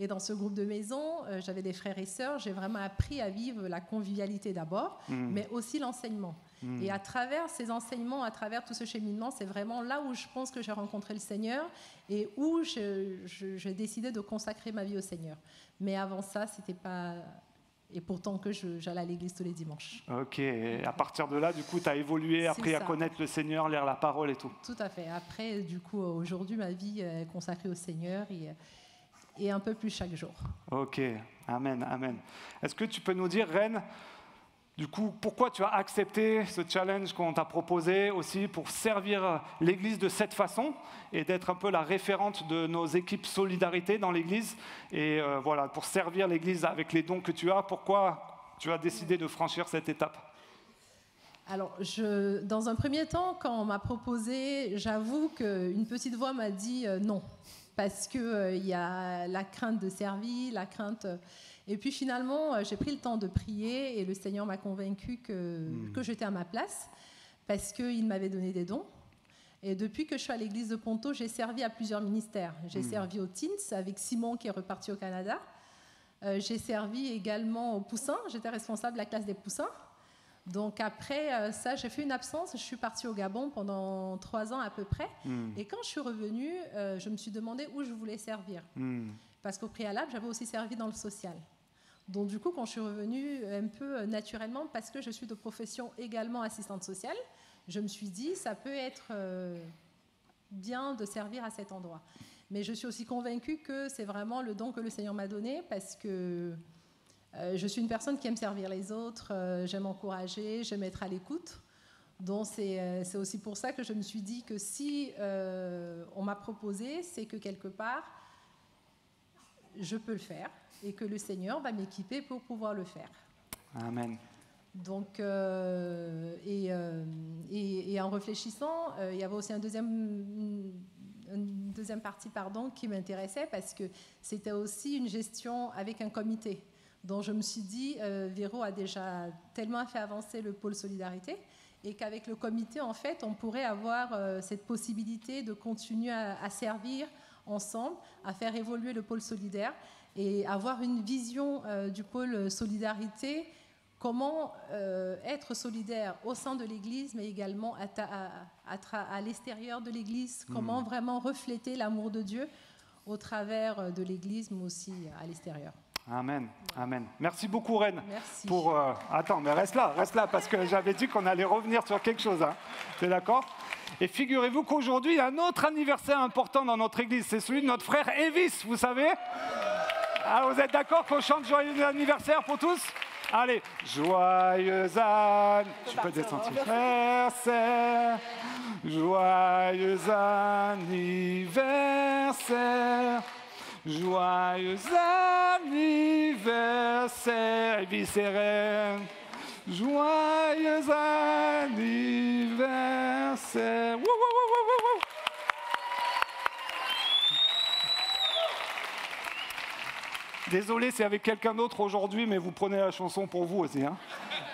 Et dans ce groupe de maison, j'avais des frères et sœurs. J'ai vraiment appris à vivre la convivialité d'abord, mais aussi l'enseignement. Et à travers ces enseignements, à travers tout ce cheminement, c'est vraiment là où je pense que j'ai rencontré le Seigneur et où j'ai décidé de consacrer ma vie au Seigneur. Mais avant ça, c'était pas... Et pourtant que j'allais à l'église tous les dimanches. Ok, et à partir de là, du coup, tu as évolué, appris à connaître le Seigneur, lire la parole et tout. Tout à fait. Après, du coup, aujourd'hui, ma vie est consacrée au Seigneur et un peu plus chaque jour. Ok, amen. Est-ce que tu peux nous dire, Reine, du coup, pourquoi tu as accepté ce challenge qu'on t'a proposé aussi pour servir l'Église de cette façon et d'être un peu la référente de nos équipes Solidarité dans l'Église et voilà, pour servir l'Église avec les dons que tu as, pourquoi tu as décidé de franchir cette étape? Alors, dans un premier temps, quand on m'a proposé, j'avoue qu'une petite voix m'a dit non, parce qu'il y a la crainte de servir, la crainte... Et puis finalement, j'ai pris le temps de prier et le Seigneur m'a convaincue que j'étais à ma place parce qu'il m'avait donné des dons. Et depuis que je suis à l'église de Ponto, j'ai servi à plusieurs ministères. J'ai servi aux Teens avec Simon qui est reparti au Canada. J'ai servi également aux Poussins. J'étais responsable de la classe des Poussins. Donc après ça, j'ai fait une absence. Je suis partie au Gabon pendant 3 ans à peu près. Et quand je suis revenue, je me suis demandé où je voulais servir. Parce qu'au préalable, j'avais aussi servi dans le social. Donc du coup, quand je suis revenue un peu naturellement, parce que je suis de profession également assistante sociale, je me suis dit, ça peut être bien de servir à cet endroit. Mais je suis aussi convaincue que c'est vraiment le don que le Seigneur m'a donné, parce que je suis une personne qui aime servir les autres, j'aime encourager, j'aime être à l'écoute. Donc c'est aussi pour ça que je me suis dit que si on m'a proposé, c'est que quelque part, je peux le faire et que le Seigneur va m'équiper pour pouvoir le faire. Amen. Donc, et en réfléchissant, il y avait aussi une deuxième partie qui m'intéressait parce que c'était aussi une gestion avec un comité. Donc je me suis dit, Véro a déjà tellement fait avancer le pôle solidarité et qu'avec le comité, en fait, on pourrait avoir cette possibilité de continuer à servir ensemble, à faire évoluer le pôle solidaire et avoir une vision du pôle solidarité comment être solidaire au sein de l'Église, mais également à l'extérieur de l'Église, comment vraiment refléter l'amour de Dieu au travers de l'Église, mais aussi à l'extérieur. Amen, amen. Merci beaucoup, Reine. Merci. Attends, mais reste là, parce que j'avais dit qu'on allait revenir sur quelque chose. Hein. T'es d'accord? Et figurez-vous qu'aujourd'hui, il y a un autre anniversaire important dans notre église. C'est celui de notre frère Evis, vous savez? Alors, vous êtes d'accord qu'on chante joyeux anniversaire pour tous? Allez, joyeux anniversaire, joyeux anniversaire. Joyeux anniversaire, Evis et Reine. Joyeux anniversaire. Wouh, wouh, wouh, wouh, wouh. Désolé, c'est avec quelqu'un d'autre aujourd'hui, mais vous prenez la chanson pour vous aussi. Hein.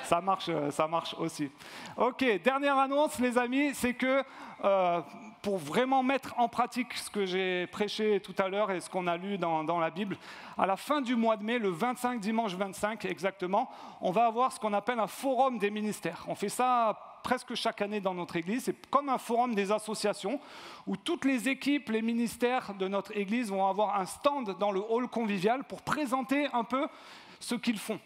Ça marche aussi. Ok, dernière annonce, les amis, c'est que pour vraiment mettre en pratique ce que j'ai prêché tout à l'heure et ce qu'on a lu dans la Bible, à la fin du mois de mai, le 25, dimanche 25 exactement, on va avoir ce qu'on appelle un forum des ministères. On fait ça presque chaque année dans notre église. C'est comme un forum des associations où toutes les équipes, les ministères de notre église vont avoir un stand dans le hall convivial pour présenter un peu ce qu'ils font.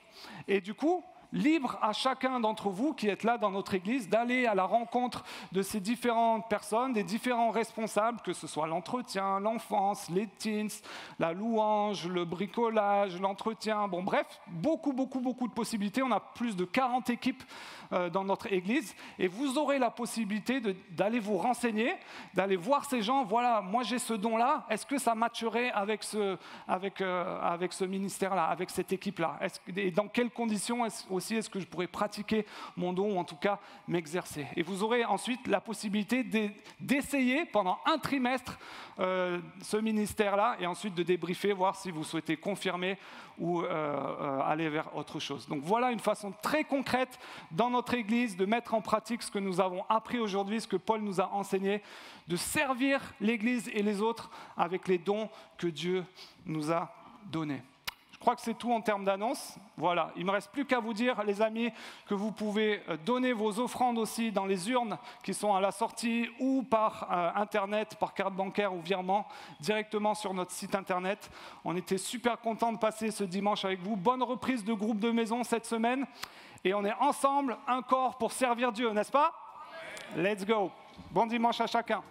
Et du coup, libre à chacun d'entre vous qui êtes là dans notre église d'aller à la rencontre de ces différentes personnes, des différents responsables, que ce soit l'entretien, l'enfance, les teens, la louange, le bricolage, l'entretien, bon bref, beaucoup de possibilités. On a plus de 40 équipes dans notre église et vous aurez la possibilité d'aller vous renseigner, d'aller voir ces gens, voilà, moi j'ai ce don-là, est-ce que ça matcherait avec ce ministère-là, avec cette équipe-là, et dans quelles conditions aussi est-ce que je pourrais pratiquer mon don ou en tout cas m'exercer. Et vous aurez ensuite la possibilité d'essayer pendant un trimestre ce ministère-là et ensuite de débriefer, voir si vous souhaitez confirmer ou aller vers autre chose. Donc voilà une façon très concrète dans notre Église de mettre en pratique ce que nous avons appris aujourd'hui, ce que Paul nous a enseigné, de servir l'Église et les autres avec les dons que Dieu nous a donnés. Je crois que c'est tout en termes d'annonce. Voilà, il ne me reste plus qu'à vous dire, les amis, que vous pouvez donner vos offrandes aussi dans les urnes qui sont à la sortie ou par Internet, par carte bancaire ou virement, directement sur notre site Internet. On était super contents de passer ce dimanche avec vous. Bonne reprise de groupe de maison cette semaine. Et on est ensemble, un corps pour servir Dieu, n'est-ce pas? Let's go. Bon dimanche à chacun.